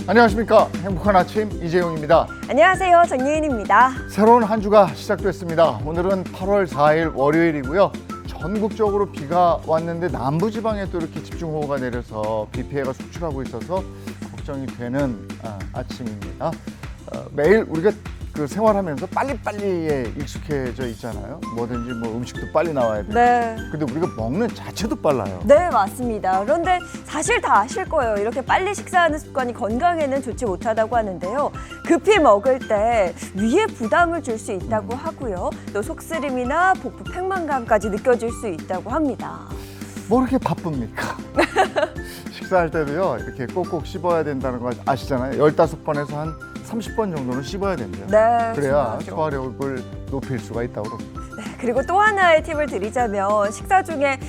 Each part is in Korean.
안녕하십니까. 행복한 아침 이재용입니다. 안녕하세요. 정예인입니다. 새로운 한 주가 시작됐습니다. 오늘은 8월 4일 월요일이고요. 전국적으로 비가 왔는데 남부지방에 또 이렇게 집중호우가 내려서 비 피해가 속출하고 있어서 걱정이 되는 아침입니다. 매일 우리가 생활하면서 빨리빨리에 익숙해져 있잖아요. 뭐든지 음식도 빨리 나와야 되고. 네. 근데 우리가 먹는 자체도 빨라요. 네, 맞습니다. 그런데 사실 다 아실 거예요. 이렇게 빨리 식사하는 습관이 건강에는 좋지 못하다고 하는데요. 급히 먹을 때 위에 부담을 줄 수 있다고 하고요. 또 속쓰림이나 복부 팽만감까지 느껴질 수 있다고 합니다. 뭐 이렇게 바쁩니까? 식사할 때도요, 이렇게 꼭꼭 씹어야 된다는 거 아시잖아요. 15번에서 한 30번 정도는 씹어야 된대요. 네, 그래야 중요하죠. 소화력을 높일 수가 있다고 그럽니다. 네, 그리고 또 하나의 팁을 드리자면 식사 중에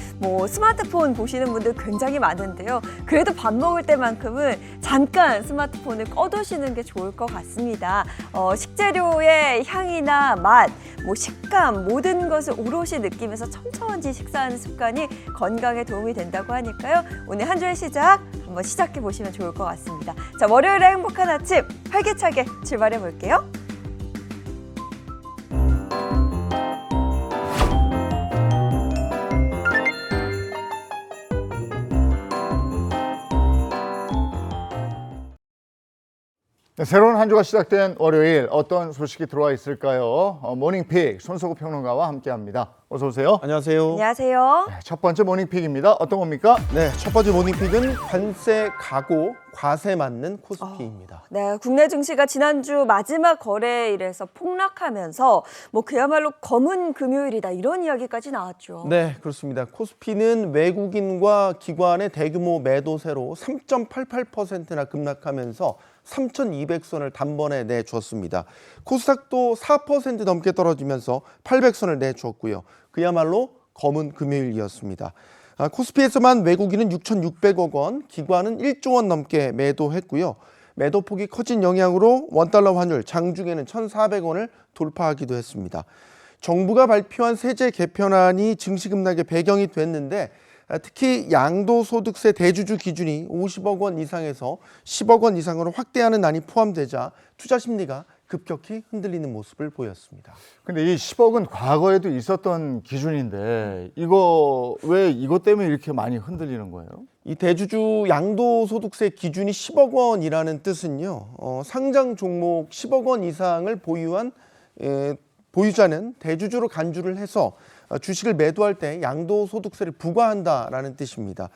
스마트폰 보시는 분들 굉장히 많은데요. 그래도 밥 먹을 때만큼은 잠깐 스마트폰을 꺼두시는 게 좋을 것 같습니다. 식재료의 향이나 맛, 식감 모든 것을 오롯이 느끼면서 천천히 식사하는 습관이 건강에 도움이 된다고 하니까요. 오늘 한 주의 시작 한번 시작해 보시면 좋을 것 같습니다. 자, 월요일에 행복한 아침 활기차게 출발해 볼게요. 네, 새로운 한 주가 시작된 월요일 어떤 소식이 들어와 있을까요? 모닝픽 손석구 평론가와 함께합니다. 어서 오세요. 안녕하세요. 안녕하세요. 네, 첫 번째 모닝픽입니다. 어떤 겁니까? 네, 첫 번째 모닝픽은 관세 각오, 과세 맞는 코스피입니다. 네, 국내 증시가 지난주 마지막 거래일에서 폭락하면서 그야말로 검은 금요일이다 이런 이야기까지 나왔죠. 네, 그렇습니다. 코스피는 외국인과 기관의 대규모 매도세로 3.88%나 급락하면서 3,200선을 단번에 내주었습니다. 코스닥도 4% 넘게 떨어지면서 800선을 내주었고요. 그야말로 검은 금요일이었습니다. 코스피에서만 외국인은 6,600억 원, 기관은 1조 원 넘게 매도했고요. 매도폭이 커진 영향으로 원달러 환율 장중에는 1,400원을 돌파하기도 했습니다. 정부가 발표한 세제 개편안이 증시 급락의 배경이 됐는데 특히 양도소득세 대주주 기준이 50억 원 이상에서 10억 원 이상으로 확대하는 안이 포함되자 투자 심리가 급격히 흔들리는 모습을 보였습니다. 근데 이 10억은 과거에도 있었던 기준인데 왜 이것 때문에 이렇게 많이 흔들리는 거예요? 이 대주주 양도소득세 기준이 10억 원이라는 뜻은요. 상장 종목 10억 원 이상을 보유한 보유자는 대주주로 간주를 해서 주식을 매도할 때 양도소득세를 부과한다라는 뜻입니다.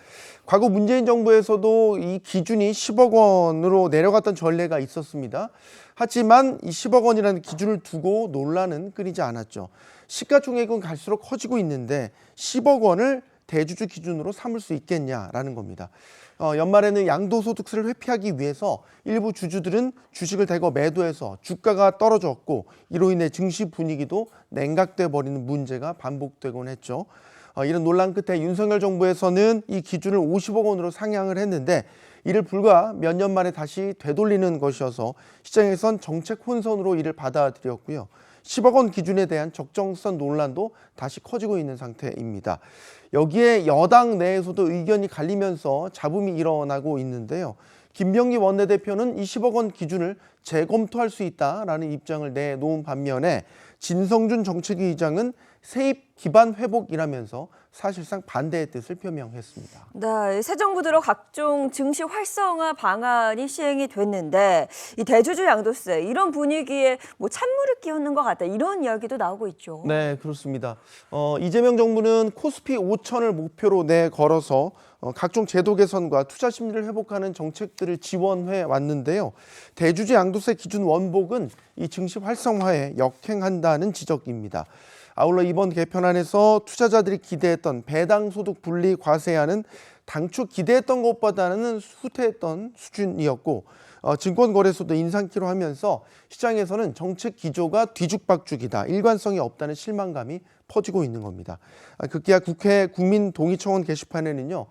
과거 문재인 정부에서도 이 기준이 10억 원으로 내려갔던 전례가 있었습니다. 하지만 이 10억 원이라는 기준을 두고 논란은 끊이지 않았죠. 시가총액은 갈수록 커지고 있는데 10억 원을 대주주 기준으로 삼을 수 있겠냐라는 겁니다. 연말에는 양도소득세를 회피하기 위해서 일부 주주들은 주식을 대거 매도해서 주가가 떨어졌고 이로 인해 증시 분위기도 냉각돼 버리는 문제가 반복되곤 했죠. 이런 논란 끝에 윤석열 정부에서는 이 기준을 50억 원으로 상향을 했는데 이를 불과 몇 년 만에 다시 되돌리는 것이어서 시장에선 정책 혼선으로 이를 받아들였고요. 10억 원 기준에 대한 적정성 논란도 다시 커지고 있는 상태입니다. 여기에 여당 내에서도 의견이 갈리면서 잡음이 일어나고 있는데요. 김병기 원내대표는 이 10억 원 기준을 재검토할 수 있다라는 입장을 내놓은 반면에 진성준 정책위 의장은 세입 기반 회복이라면서 사실상 반대의 뜻을 표명했습니다. 네, 새 정부 들어 각종 증시 활성화 방안이 시행이 됐는데 이 대주주 양도세 이런 분위기에 찬물을 끼얹는 것 같다 이런 이야기도 나오고 있죠. 네, 그렇습니다. 이재명 정부는 코스피 5천을 목표로 내걸어서 각종 제도 개선과 투자 심리를 회복하는 정책들을 지원해 왔는데요. 대주주 양도세 기준 원복은 이 증시 활성화에 역행한다는 지적입니다. 아울러 이번 개편안에서 투자자들이 기대했던 배당 소득 분리 과세안은 당초 기대했던 것보다는 후퇴했던 수준이었고 증권거래소도 인상키로 하면서 시장에서는 정책 기조가 뒤죽박죽이다, 일관성이 없다는 실망감이 퍼지고 있는 겁니다. 급기야 국회 국민동의청원 게시판에는요.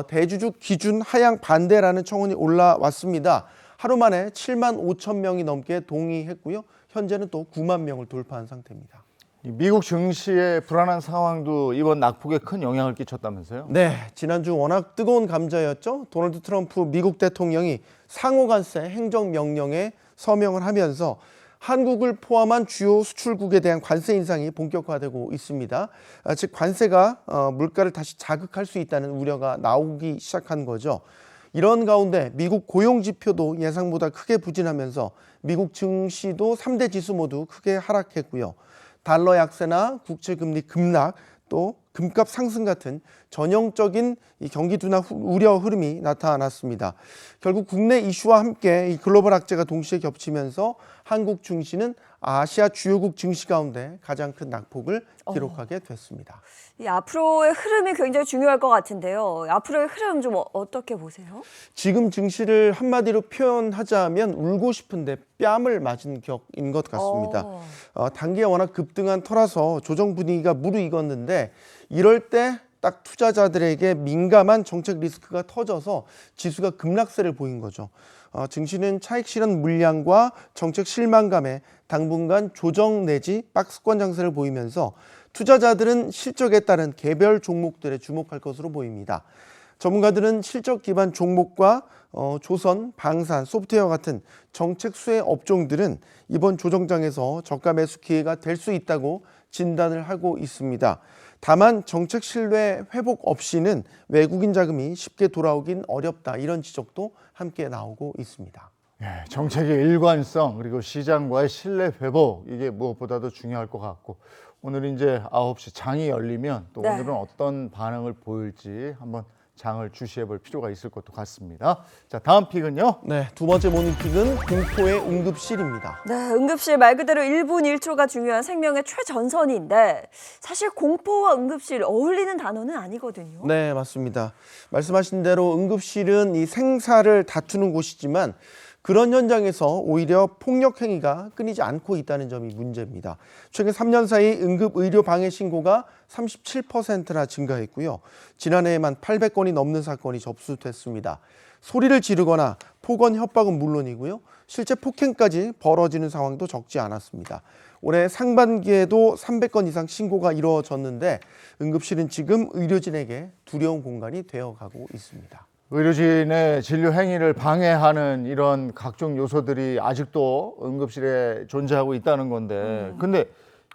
대주주 기준 하향 반대라는 청원이 올라왔습니다. 하루 만에 7만 5천 명이 넘게 동의했고요. 현재는 또 9만 명을 돌파한 상태입니다. 이 미국 증시의 불안한 상황도 이번 낙폭에 큰 영향을 끼쳤다면서요? 네, 지난주 워낙 뜨거운 감자였죠. 도널드 트럼프 미국 대통령이 상호간세 행정명령에 서명을 하면서 한국을 포함한 주요 수출국에 대한 관세 인상이 본격화되고 있습니다. 즉 관세가 물가를 다시 자극할 수 있다는 우려가 나오기 시작한 거죠. 이런 가운데 미국 고용 지표도 예상보다 크게 부진하면서 미국 증시도 3대 지수 모두 크게 하락했고요. 달러 약세나 국채금리 급락, 또 금값 상승 같은 전형적인 이 경기 둔화 우려 흐름이 나타났습니다. 결국 국내 이슈와 함께 이 글로벌 악재가 동시에 겹치면서 한국 증시는 아시아 주요국 증시 가운데 가장 큰 낙폭을 기록하게 됐습니다. 이 앞으로의 흐름이 굉장히 중요할 것 같은데요. 앞으로의 흐름 좀 어떻게 보세요? 지금 증시를 한마디로 표현하자면 울고 싶은데 뺨을 맞은 격인 것 같습니다. 단기에 워낙 급등한 터라서 조정 분위기가 무르익었는데 이럴 때 딱 투자자들에게 민감한 정책 리스크가 터져서 지수가 급락세를 보인 거죠. 증시는 차익 실현 물량과 정책 실망감에 당분간 조정 내지 박스권 장세를 보이면서 투자자들은 실적에 따른 개별 종목들에 주목할 것으로 보입니다. 전문가들은 실적 기반 종목과 조선, 방산, 소프트웨어 같은 정책 수혜 업종들은 이번 조정장에서 저가 매수 기회가 될 수 있다고 진단을 하고 있습니다. 다만 정책 신뢰 회복 없이는 외국인 자금이 쉽게 돌아오긴 어렵다, 이런 지적도 함께 나오고 있습니다. 예, 정책의 일관성 그리고 시장과의 신뢰 회복, 이게 무엇보다도 중요할 것 같고, 오늘 이제 9시 장이 열리면 또 네. 오늘은 어떤 반응을 보일지 한번 장을 주시해 볼 필요가 있을 것도 같습니다. 자, 다음 픽은요. 네, 두 번째 모닝픽은 공포의 응급실입니다. 네, 응급실 말 그대로 1분 1초가 중요한 생명의 최전선인데 사실 공포와 응급실 어울리는 단어는 아니거든요. 네, 맞습니다. 말씀하신 대로 응급실은 이 생사를 다투는 곳이지만 그런 현장에서 오히려 폭력 행위가 끊이지 않고 있다는 점이 문제입니다. 최근 3년 사이 응급 의료 방해 신고가 37%나 증가했고요. 지난해에만 800건이 넘는 사건이 접수됐습니다. 소리를 지르거나 폭언 협박은 물론이고요. 실제 폭행까지 벌어지는 상황도 적지 않았습니다. 올해 상반기에도 300건 이상 신고가 이루어졌는데 응급실은 지금 의료진에게 두려운 공간이 되어가고 있습니다. 의료진의 진료 행위를 방해하는 이런 각종 요소들이 아직도 응급실에 존재하고 있다는 건데, 근데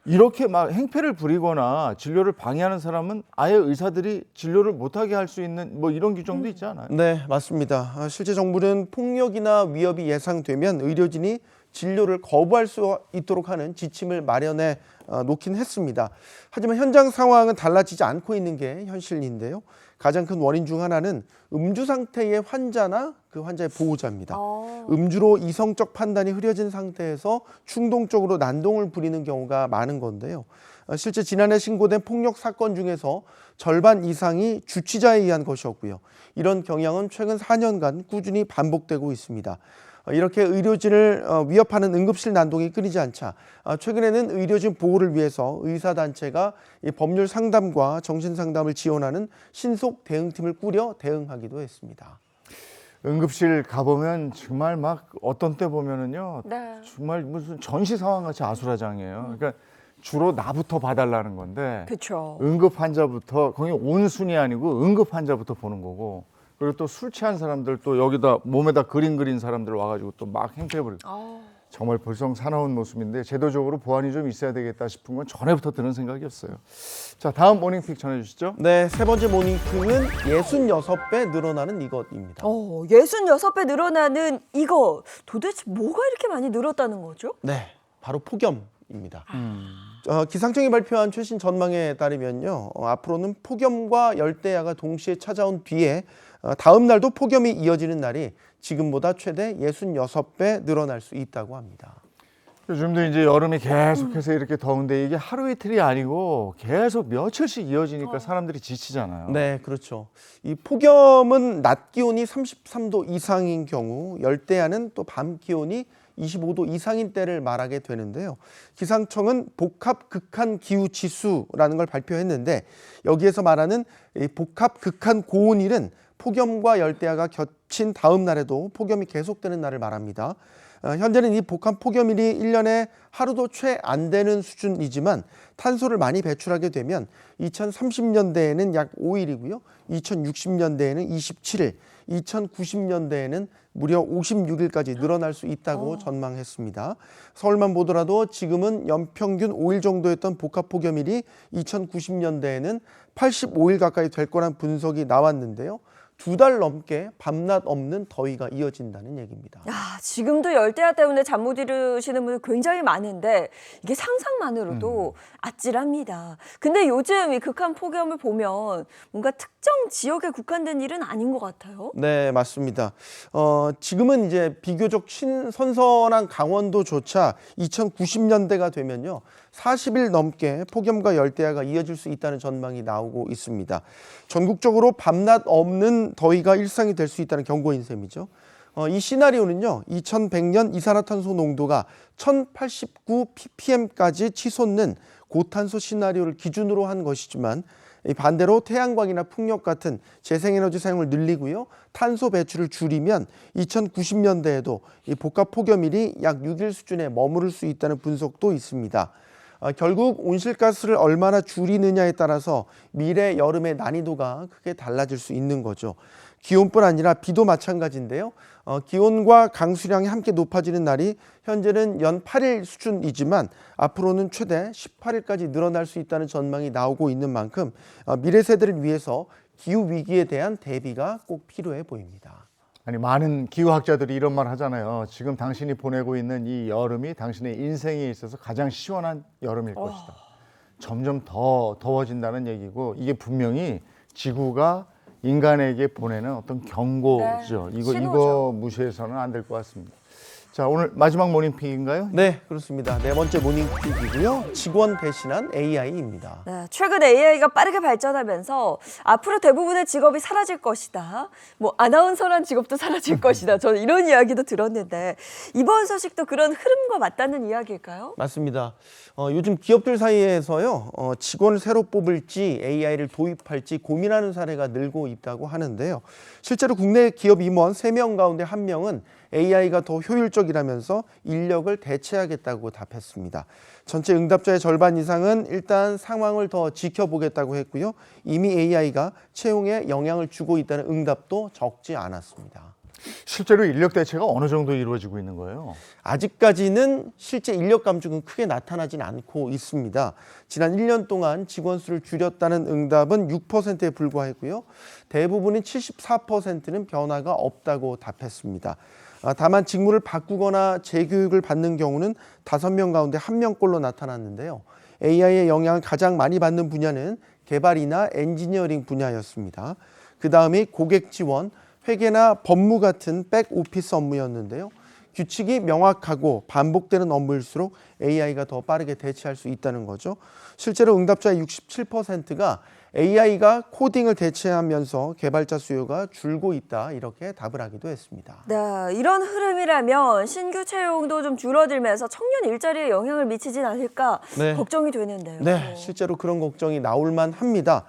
이렇게 막 행패를 부리거나 진료를 방해하는 사람은 아예 의사들이 진료를 못하게 할 수 있는 뭐 이런 규정도 있지 않아요? 네, 맞습니다. 실제 정부는 폭력이나 위협이 예상되면 의료진이 진료를 거부할 수 있도록 하는 지침을 마련해 놓긴 했습니다. 하지만 현장 상황은 달라지지 않고 있는 게 현실인데요. 가장 큰 원인 중 하나는 음주 상태의 환자나 그 환자의 보호자입니다. 음주로 이성적 판단이 흐려진 상태에서 충동적으로 난동을 부리는 경우가 많은 건데요. 실제 지난해 신고된 폭력 사건 중에서 절반 이상이 주치자에 의한 것이었고요. 이런 경향은 최근 4년간 꾸준히 반복되고 있습니다. 이렇게 의료진을 위협하는 응급실 난동이 끊이지 않자 최근에는 의료진 보호를 위해서 의사단체가 법률 상담과 정신상담을 지원하는 신속 대응팀을 꾸려 대응하기도 했습니다. 응급실 가보면 정말 막 어떤 때 보면은요, 네. 정말 무슨 전시 상황 같이 아수라장이에요. 그러니까 주로 나부터 봐달라는 건데, 그렇죠. 응급 환자부터, 거기 온순이 아니고 응급 환자부터 보는 거고, 그리고 또 술 취한 사람들, 또 여기다 몸에다 그림 그린 사람들 와가지고 또 막 행패부리고, 정말 벌써 사나운 모습인데 제도적으로 보완이 좀 있어야 되겠다 싶은 건 전에부터 드는 생각이었어요. 자, 다음 모닝픽 전해주시죠. 네, 세 번째 모닝픽은 66배 늘어나는 이것입니다. 66배 늘어나는 이거 도대체 뭐가 이렇게 많이 늘었다는 거죠? 네, 바로 폭염입니다. 기상청이 발표한 최신 전망에 따르면요, 앞으로는 폭염과 열대야가 동시에 찾아온 뒤에 다음 날도 폭염이 이어지는 날이 지금보다 최대 66배 늘어날 수 있다고 합니다. 요즘도 이제 여름이 계속해서 이렇게 더운데 이게 하루 이틀이 아니고 계속 며칠씩 이어지니까 사람들이 지치잖아요. 네, 그렇죠. 이 폭염은 낮 기온이 33도 이상인 경우, 열대야는 또 밤 기온이 25도 이상인 때를 말하게 되는데요. 기상청은 복합 극한 기후 지수라는 걸 발표했는데 여기에서 말하는 이 복합 극한 고온일은 폭염과 열대야가 겹친 다음 날에도 폭염이 계속되는 날을 말합니다. 현재는 이 복합 폭염일이 1년에 하루도 채 안 되는 수준이지만 탄소를 많이 배출하게 되면 2030년대에는 약 5일이고요. 2060년대에는 27일, 2090년대에는 무려 56일까지 늘어날 수 있다고 전망했습니다. 서울만 보더라도 지금은 연평균 5일 정도였던 복합 폭염일이 2090년대에는 85일 가까이 될 거란 분석이 나왔는데요. 2달 넘게 밤낮 없는 더위가 이어진다는 얘기입니다. 야, 지금도 열대야 때문에 잠 못 이루시는 분들 굉장히 많은데 이게 상상만으로도 아찔합니다. 근데 요즘 이 극한 폭염을 보면 뭔가 특정 지역에 국한된 일은 아닌 것 같아요. 네, 맞습니다. 지금은 이제 비교적 선선한 강원도조차 2090년대가 되면요. 40일 넘게 폭염과 열대야가 이어질 수 있다는 전망이 나오고 있습니다. 전국적으로 밤낮 없는 더위가 일상이 될 수 있다는 경고인 셈이죠. 이 시나리오는요. 2100년 이산화탄소 농도가 1089 ppm까지 치솟는 고탄소 시나리오를 기준으로 한 것이지만 반대로 태양광이나 풍력 같은 재생에너지 사용을 늘리고요. 탄소 배출을 줄이면 2090년대에도 이 복합 폭염일이 약 6일 수준에 머무를 수 있다는 분석도 있습니다. 결국 온실가스를 얼마나 줄이느냐에 따라서 미래 여름의 난이도가 크게 달라질 수 있는 거죠. 기온뿐 아니라 비도 마찬가지인데요. 기온과 강수량이 함께 높아지는 날이 현재는 연 8일 수준이지만 앞으로는 최대 18일까지 늘어날 수 있다는 전망이 나오고 있는 만큼 미래 세대를 위해서 기후 위기에 대한 대비가 꼭 필요해 보입니다. 아니, 많은 기후학자들이 이런 말 하잖아요. 지금 당신이 보내고 있는 이 여름이 당신의 인생에 있어서 가장 시원한 여름일 것이다. 점점 더 더워진다는 얘기고, 이게 분명히 지구가 인간에게 보내는 어떤 경고죠. 네, 이거 신호죠. 무시해서는 안 될 것 같습니다. 자, 오늘 마지막 모닝픽인가요? 네, 그렇습니다. 네 번째 모닝픽이고요. 직원 대신한 AI입니다. 네, 최근 AI가 빠르게 발전하면서 앞으로 대부분의 직업이 사라질 것이다. 뭐 아나운서란 직업도 사라질 것이다. 저는 이런 이야기도 들었는데 이번 소식도 그런 흐름과 맞닿는 이야기일까요? 맞습니다. 요즘 기업들 사이에서요. 직원을 새로 뽑을지 AI를 도입할지 고민하는 사례가 늘고 있다고 하는데요. 실제로 국내 기업 임원 3명 가운데 1명은 AI가 더 효율적이라면서 인력을 대체하겠다고 답했습니다. 전체 응답자의 절반 이상은 일단 상황을 더 지켜보겠다고 했고요. 이미 AI가 채용에 영향을 주고 있다는 응답도 적지 않았습니다. 실제로 인력 대체가 어느 정도 이루어지고 있는 거예요? 아직까지는 실제 인력 감축은 크게 나타나진 않고 있습니다. 지난 1년 동안 직원 수를 줄였다는 응답은 6%에 불과했고요. 대부분인 74%는 변화가 없다고 답했습니다. 다만 직무를 바꾸거나 재교육을 받는 경우는 5명 가운데 1명꼴로 나타났는데요. AI의 영향을 가장 많이 받는 분야는 개발이나 엔지니어링 분야였습니다. 그 다음이 고객 지원, 회계나 법무 같은 백오피스 업무였는데요. 규칙이 명확하고 반복되는 업무일수록 AI가 더 빠르게 대체할 수 있다는 거죠. 실제로 응답자의 67%가 AI가 코딩을 대체하면서 개발자 수요가 줄고 있다, 이렇게 답을 하기도 했습니다. 네, 이런 흐름이라면 신규 채용도 좀 줄어들면서 청년 일자리에 영향을 미치진 않을까 네. 걱정이 되는데요. 네, 실제로 그런 걱정이 나올 만합니다.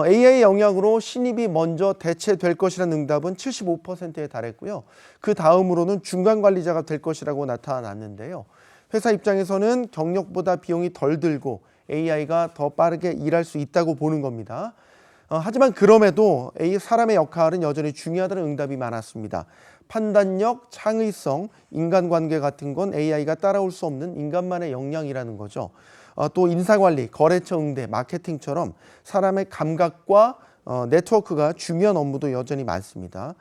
AI 영향으로 신입이 먼저 대체될 것이라는 응답은 75%에 달했고요. 그 다음으로는 중간 관리자가 될 것이라고 나타났는데요. 회사 입장에서는 경력보다 비용이 덜 들고 AI가 더 빠르게 일할 수 있다고 보는 겁니다. 하지만 그럼에도 사람의 역할은 여전히 중요하다는 응답이 많았습니다. 판단력, 창의성, 인간관계 같은 건 AI가 따라올 수 없는 인간만의 역량이라는 거죠. 또 인사관리, 거래처 응대, 마케팅처럼 사람의 감각과 네트워크가 중요한 업무도 여전히 많습니다.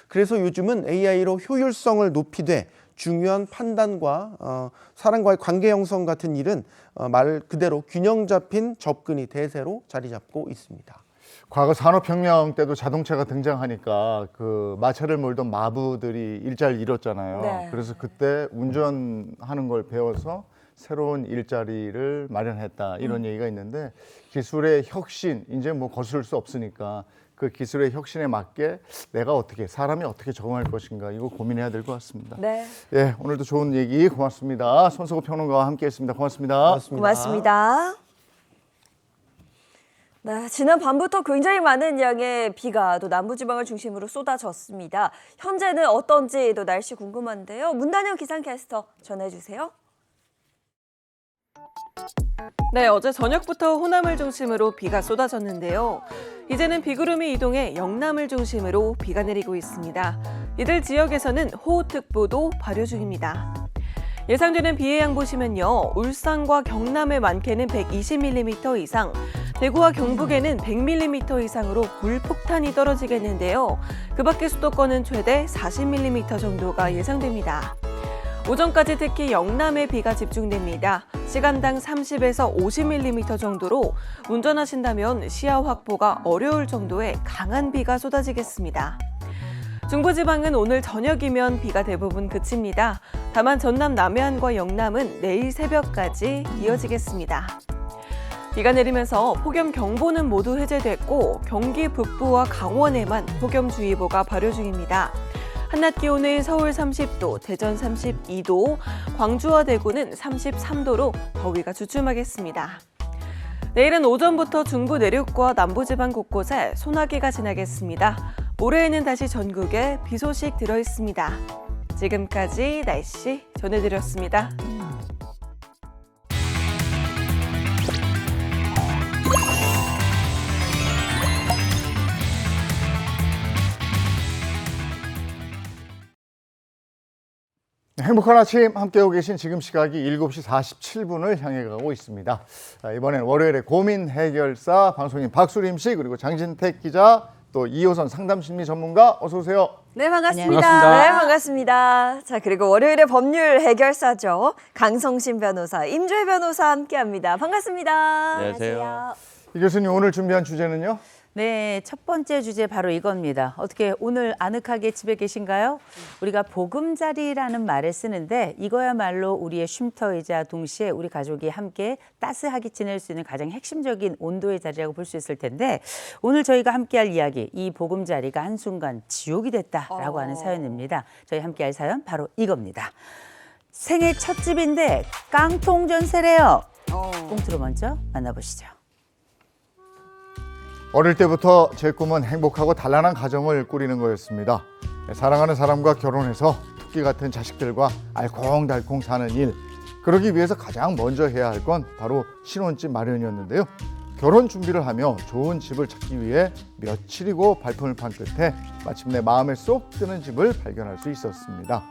그래서 요즘은 AI로 효율성을 높이되 중요한 판단과 사람과의 관계 형성 같은 일은 말 그대로 균형 잡힌 접근이 대세로 자리 잡고 있습니다. 과거 산업혁명 때도 자동차가 등장하니까 그 마차를 몰던 마부들이 일자리를 잃었잖아요. 네. 그래서 그때 운전하는 걸 배워서 새로운 일자리를 마련했다, 이런 얘기가 있는데, 기술의 혁신, 이제 뭐 거스를 수 없으니까 그 기술의 혁신에 맞게 내가 어떻게, 사람이 어떻게 적응할 것인가, 이거 고민해야 될 것 같습니다. 네, 예, 오늘도 좋은 얘기 고맙습니다. 손석구 평론가와 함께했습니다. 고맙습니다. 고맙습니다. 네, 지난 밤부터 굉장히 많은 양의 비가 또 남부지방을 중심으로 쏟아졌습니다. 현재는 어떤지 또 날씨 궁금한데요. 문단영 기상캐스터 전해주세요. 네, 어제 저녁부터 호남을 중심으로 비가 쏟아졌는데요. 이제는 비구름이 이동해 영남을 중심으로 비가 내리고 있습니다. 이들 지역에서는 호우특보도 발효 중입니다. 예상되는 비의 양 보시면요. 울산과 경남의 많게는 120mm 이상, 대구와 경북에는 100mm 이상으로 물폭탄이 떨어지겠는데요. 그 밖에 수도권은 최대 40mm 정도가 예상됩니다. 오전까지 특히 영남에 비가 집중됩니다. 시간당 30에서 50mm 정도로 운전하신다면 시야 확보가 어려울 정도의 강한 비가 쏟아지겠습니다. 중부지방은 오늘 저녁이면 비가 대부분 그칩니다. 다만 전남 남해안과 영남은 내일 새벽까지 이어지겠습니다. 비가 내리면서 폭염경보는 모두 해제됐고 경기 북부와 강원에만 폭염주의보가 발효 중입니다. 한낮 기온은 서울 30도, 대전 32도, 광주와 대구는 33도로 더위가 주춤하겠습니다. 내일은 오전부터 중부 내륙과 남부지방 곳곳에 소나기가 지나겠습니다. 모레에는 다시 전국에 비 소식 들어있습니다. 지금까지 날씨 전해드렸습니다. 행복한 아침 함께하고 계신 지금 시각이 7시 47분을 향해 가고 있습니다. 자, 이번엔 월요일에 고민 해결사 방송인 박수림 씨 그리고 장진택 기자 또 이호선 상담심리 전문가 어서 오세요. 네, 반갑습니다. 반갑습니다. 네, 반갑습니다. 자, 그리고 월요일에 법률 해결사죠. 강성신 변호사, 임주혜 변호사 함께합니다. 반갑습니다. 안녕하세요. 이 교수님 오늘 준비한 주제는요? 네, 첫 번째 주제 바로 이겁니다. 어떻게 오늘 아늑하게 집에 계신가요? 우리가 보금자리라는 말을 쓰는데 이거야말로 우리의 쉼터이자 동시에 우리 가족이 함께 따스하게 지낼 수 있는 가장 핵심적인 온도의 자리라고 볼 수 있을 텐데 오늘 저희가 함께할 이야기, 이 보금자리가 한순간 지옥이 됐다라고 하는 사연입니다. 저희 함께할 사연 바로 이겁니다. 생애 첫 집인데 깡통 전세래요. 꽁트로 먼저 만나보시죠. 어릴 때부터 제 꿈은 행복하고 단란한 가정을 꾸리는 거였습니다. 사랑하는 사람과 결혼해서 토끼 같은 자식들과 알콩달콩 사는 일. 그러기 위해서 가장 먼저 해야 할 건 바로 신혼집 마련이었는데요. 결혼 준비를 하며 좋은 집을 찾기 위해 며칠이고 발품을 판 끝에 마침내 마음에 쏙 드는 집을 발견할 수 있었습니다.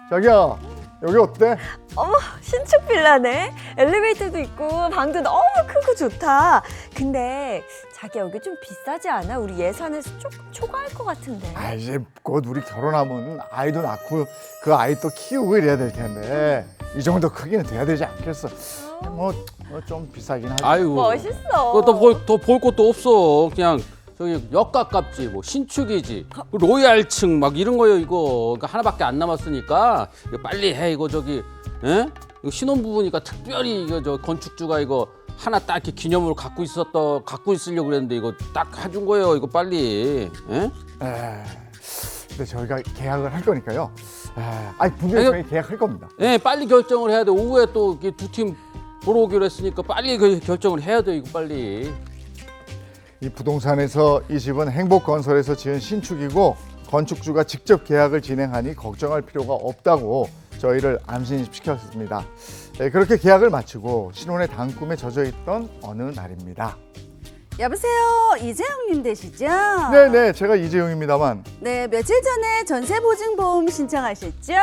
자기야, 여기 어때? 어머, 신축 빌라네. 엘리베이터도 있고 방도 너무 크고 좋다. 근데 자기야, 여기 좀 비싸지 않아? 우리 예산에서 조금 초과할 것 같은데. 아, 이제 곧 우리 결혼하면 아이도 낳고 그 아이 또 키우고 이래야 될 텐데 이 정도 크기는 돼야 되지 않겠어? 뭐 좀 비싸긴 하지. 아이고. 멋있어. 그것도 더 볼 것도 없어. 그냥 저기 역 가깝지, 뭐 신축이지, 로얄층 막 이런 거요 이거. 그러니까 하나밖에 안 남았으니까 이거 빨리 해 이거 저기. 에? 이거 신혼부부니까 특별히 이거 저 건축주가 이거 하나 딱 이렇게 기념으로 갖고 있으려고 그랬는데 이거 딱 해준 거예요. 이거 빨리. 에? 근데 저희가 계약을 할 거니까요. 아니 분명히 저희 계약할 겁니다. 예, 빨리 결정을 해야 돼. 오후에 또 두 팀 보러 오기로 했으니까 빨리 그 결정을 해야 돼 이거 빨리. 이 부동산에서 이 집은 행복건설에서 지은 신축이고 건축주가 직접 계약을 진행하니 걱정할 필요가 없다고 저희를 안심시켰습니다. 그렇게 계약을 마치고 신혼의 단꿈에 젖어있던 어느 날입니다. 여보세요, 이재영님 되시죠? 네네, 제가 이재용입니다만. 네, 며칠 전에 전세보증보험 신청하셨죠?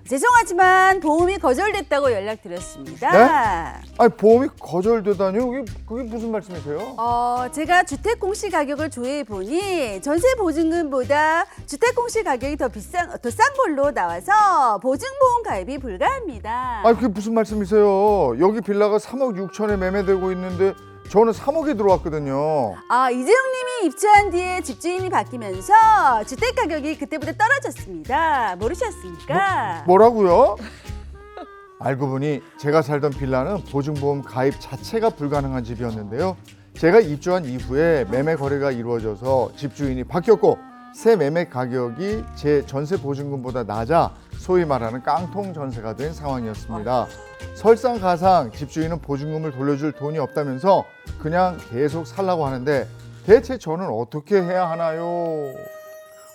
죄송하지만 보험이 거절됐다고 연락드렸습니다. 아니 보험이 거절되다니요? 그게 무슨 말씀이세요? 제가 주택 공시 가격을 조회해 보니 전세 보증금보다 주택 공시 가격이 더 싼 걸로 나와서 보증보험 가입이 불가합니다. 아니 그게 무슨 말씀이세요? 여기 빌라가 3억 6천에 매매되고 있는데 저는 3억에 들어왔거든요. 이재용님이 입주한 뒤에 집주인이 바뀌면서 주택 가격이 그때보다 떨어졌습니다. 모르셨습니까? 뭐라고요? 알고 보니 제가 살던 빌라는 보증보험 가입 자체가 불가능한 집이었는데요. 제가 입주한 이후에 매매 거래가 이루어져서 집주인이 바뀌었고 새 매매 가격이 제 전세 보증금보다 낮아 소위 말하는 깡통 전세가 된 상황이었습니다. 설상가상 집주인은 보증금을 돌려줄 돈이 없다면서 그냥 계속 살라고 하는데 대체 저는 어떻게 해야 하나요?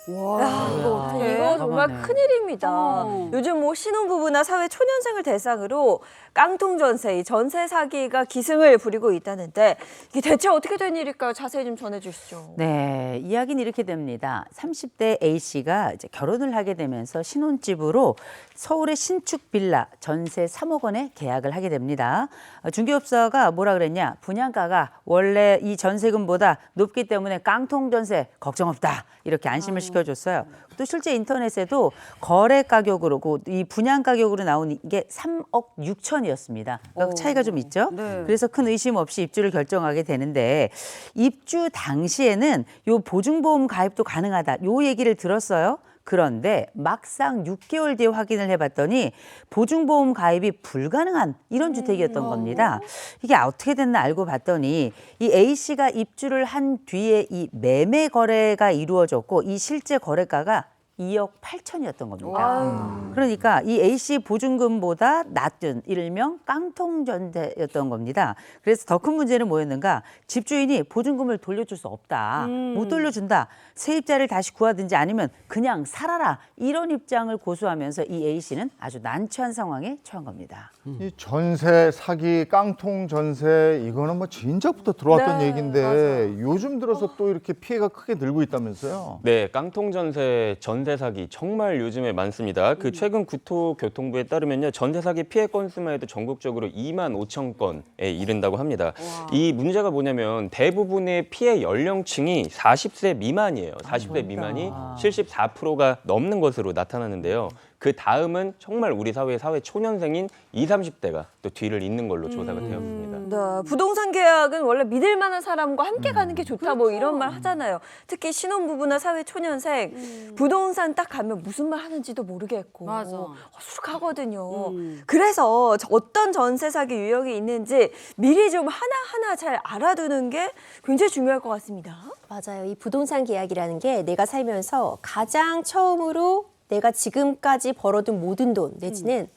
이거 정말 가만해. 큰일입니다. 어. 요즘 뭐 신혼부부나 사회 초년생을 대상으로 깡통 전세, 이 전세 사기가 기승을 부리고 있다는데 이게 대체 어떻게 된 일일까요? 자세히 좀 전해주시죠. 네, 이야기는 이렇게 됩니다. 30대 A 씨가 이제 결혼을 하게 되면서 신혼집으로 서울의 신축 빌라 전세 3억 원에 계약을 하게 됩니다. 중개업자가 뭐라 그랬냐? 분양가가 원래 이 전세금보다 높기 때문에 깡통 전세 걱정 없다. 이렇게 안심을 시켜줬어요. 또 실제 인터넷에도 거래 가격으로 이 분양 가격으로 나온 게 3억 6천이었습니다. 그러니까 차이가 좀 있죠. 네. 그래서 큰 의심 없이 입주를 결정하게 되는데 입주 당시에는 요 보증보험 가입도 가능하다. 요 얘기를 들었어요. 그런데 막상 6개월 뒤에 확인을 해봤더니 보증보험 가입이 불가능한 이런 주택이었던 겁니다. 이게 어떻게 됐나 알고 봤더니 이 A 씨가 입주를 한 뒤에 이 매매 거래가 이루어졌고 이 실제 거래가가 2억 8천이었던 겁니다. 그러니까 이 A 씨 보증금보다 낮은 일명 깡통 전세였던 겁니다. 그래서 더 큰 문제는 뭐였는가? 집주인이 보증금을 돌려줄 수 없다. 못 돌려준다. 세입자를 다시 구하든지 아니면 그냥 살아라. 이런 입장을 고수하면서 이 A 씨는 아주 난처한 상황에 처한 겁니다. 이 전세 사기, 깡통 전세 이거는 뭐 진작부터 들어왔던 네, 얘기인데 요즘 들어서 또 이렇게 피해가 크게 늘고 있다면서요? 네, 깡통 전세 사기 정말 요즘에 많습니다. 그 최근 국토교통부에 따르면요, 전세 사기 피해 건수만 해도 전국적으로 2만 5천 건에 이른다고 합니다. 이 문제가 뭐냐면 대부분의 피해 연령층이 40세 미만이에요. 40세 미만이 74%가 넘는 것으로 나타나는데요. 그 다음은 정말 우리 사회 초년생인 20, 30대가 또 뒤를 잇는 걸로 조사가 되었습니다. 네, 부동산 계약은 원래 믿을 만한 사람과 함께 가는 게 좋다 뭐 이런 말 하잖아요. 특히 신혼부부나 사회 초년생 부동산 딱 가면 무슨 말 하는지도 모르겠고 맞아. 어수룩하거든요. 그래서 어떤 전세 사기 유형이 있는지 미리 좀 하나하나 잘 알아두는 게 굉장히 중요할 것 같습니다. 맞아요. 이 부동산 계약이라는 게 내가 살면서 가장 처음으로 내가 지금까지 벌어둔 모든 돈 내지는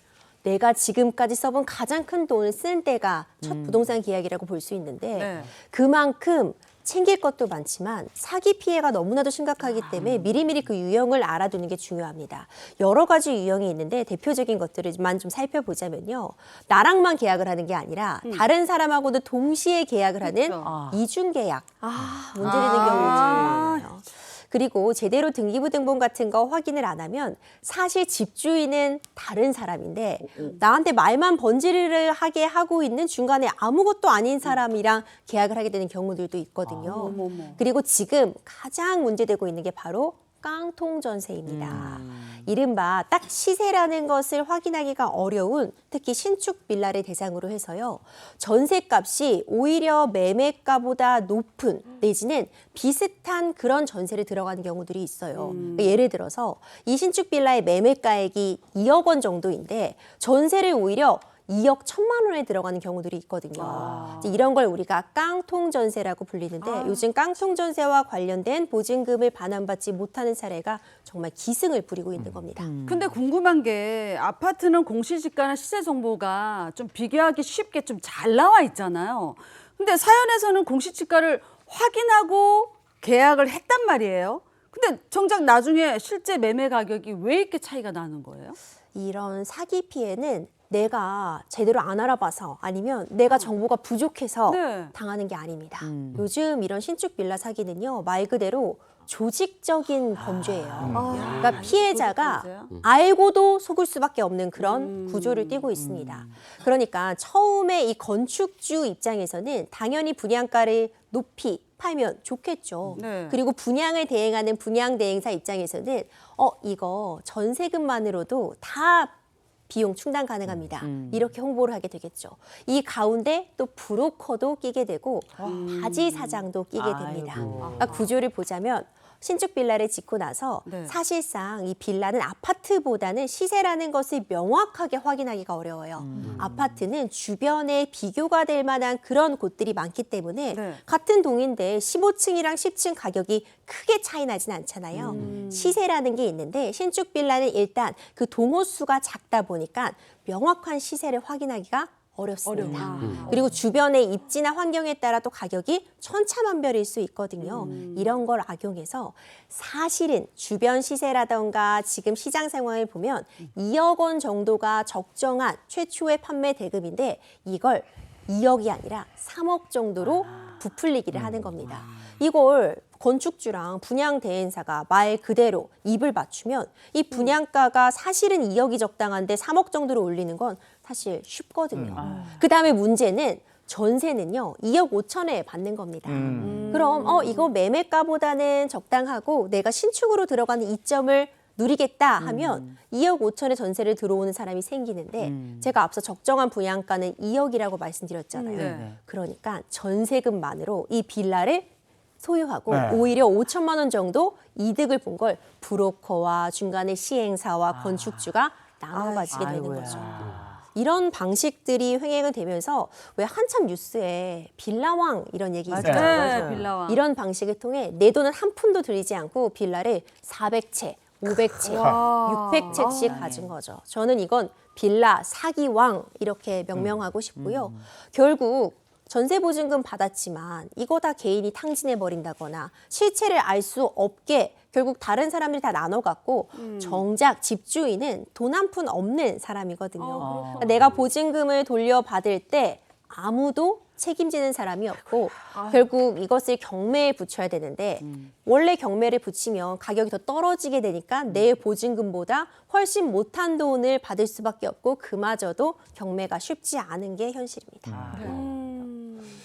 내가 지금까지 써본 가장 큰 돈을 쓴 때가 첫 부동산 계약이라고 볼 수 있는데 네. 그만큼 챙길 것도 많지만 사기 피해가 너무나도 심각하기 때문에 미리미리 그 유형을 알아두는 게 중요합니다. 여러 가지 유형이 있는데 대표적인 것들을만 좀 살펴보자면요. 나랑만 계약을 하는 게 아니라 다른 사람하고도 동시에 계약을 하는 이중 계약. 문제 되는 경우가 있잖아요. 그리고 제대로 등기부등본 같은 거 확인을 안 하면 사실 집주인은 다른 사람인데 나한테 말만 번지르르 하게 하고 있는 중간에 아무것도 아닌 사람이랑 계약을 하게 되는 경우들도 있거든요. 그리고 지금 가장 문제되고 있는 게 바로 깡통 전세입니다. 이른바 딱 시세라는 것을 확인하기가 어려운 특히 신축 빌라를 대상으로 해서요. 전세값이 오히려 매매가보다 높은 내지는 비슷한 그런 전세를 들어가는 경우들이 있어요. 예를 들어서 이 신축 빌라의 매매가액이 2억 원 정도인데 전세를 오히려 2억 1천만 원에 들어가는 경우들이 있거든요. 이제 이런 걸 우리가 깡통 전세라고 불리는데 요즘 깡통 전세와 관련된 보증금을 반환받지 못하는 사례가 정말 기승을 부리고 있는 겁니다. 근데 궁금한 게 아파트는 공시지가나 시세 정보가 좀 비교하기 쉽게 좀 잘 나와 있잖아요. 근데 사연에서는 공시지가를 확인하고 계약을 했단 말이에요. 근데 정작 나중에 실제 매매 가격이 왜 이렇게 차이가 나는 거예요? 이런 사기 피해는 내가 제대로 안 알아봐서 아니면 내가 정보가 부족해서 네. 당하는 게 아닙니다. 요즘 이런 신축 빌라 사기는요, 말 그대로 조직적인 범죄예요. 그러니까 피해자가 범죄야? 알고도 속을 수밖에 없는 그런 구조를 띠고 있습니다. 그러니까 처음에 이 건축주 입장에서는 당연히 분양가를 높이 팔면 좋겠죠. 네. 그리고 분양을 대행하는 분양대행사 입장에서는 이거 전세금만으로도 다 비용 충당 가능합니다. 이렇게 홍보를 하게 되겠죠. 이 가운데 또 브로커도 끼게 되고 바지 사장도 끼게 됩니다. 그러니까 구조를 보자면 신축 빌라를 짓고 나서 네. 사실상 이 빌라는 아파트보다는 시세라는 것을 명확하게 확인하기가 어려워요. 아파트는 주변에 비교가 될 만한 그런 곳들이 많기 때문에 네. 같은 동인데 15층이랑 10층 가격이 크게 차이 나진 않잖아요. 시세라는 게 있는데 신축 빌라는 일단 그 동호수가 작다 보니까 명확한 시세를 확인하기가 어렵습니다. 그리고 주변의 입지나 환경에 따라 또 가격이 천차만별일 수 있거든요. 이런 걸 악용해서 사실은 주변 시세라던가 지금 시장 상황을 보면 2억 원 정도가 적정한 최초의 판매 대금인데 이걸 2억이 아니라 3억 정도로 부풀리기를 하는 겁니다. 이걸 건축주랑 분양 대행사가 말 그대로 입을 맞추면 이 분양가가 사실은 2억이 적당한데 3억 정도로 올리는 건 사실 쉽거든요. 그다음에 문제는 전세는요 2억 5천에 받는 겁니다. 그럼 이거 매매가보다는 적당하고 내가 신축으로 들어가는 이점을 누리겠다 하면 2억 5천에 전세를 들어오는 사람이 생기는데 제가 앞서 적정한 분양가는 2억이라고 말씀드렸잖아요. 네. 그러니까 전세금만으로 이 빌라를 소유하고 네. 오히려 5천만 원 정도 이득을 본 걸 브로커와 중간에 시행사와 건축주가 나눠 가지게 되는 아이고야. 거죠. 이런 방식들이 횡행을 되면서 왜 한참 뉴스에 빌라왕 이런 얘기 맞아요. 있잖아요. 네, 빌라와. 이런 방식을 통해 내 돈은 한 푼도 들이지 않고 빌라를 400채, 500채, 와. 600채씩 가진 거죠. 저는 이건 빌라 사기왕 이렇게 명명하고 싶고요. 결국 전세보증금 받았지만 이거 다 개인이 탕진해버린다거나 실체를 알 수 없게 결국 다른 사람들이 다 나눠 갖고 정작 집주인은 돈 한 푼 없는 사람이거든요. 그러니까 내가 보증금을 돌려받을 때 아무도 책임지는 사람이 없고 결국 이것을 경매에 붙여야 되는데 원래 경매를 붙이면 가격이 더 떨어지게 되니까 내 보증금보다 훨씬 못한 돈을 받을 수밖에 없고 그마저도 경매가 쉽지 않은 게 현실입니다.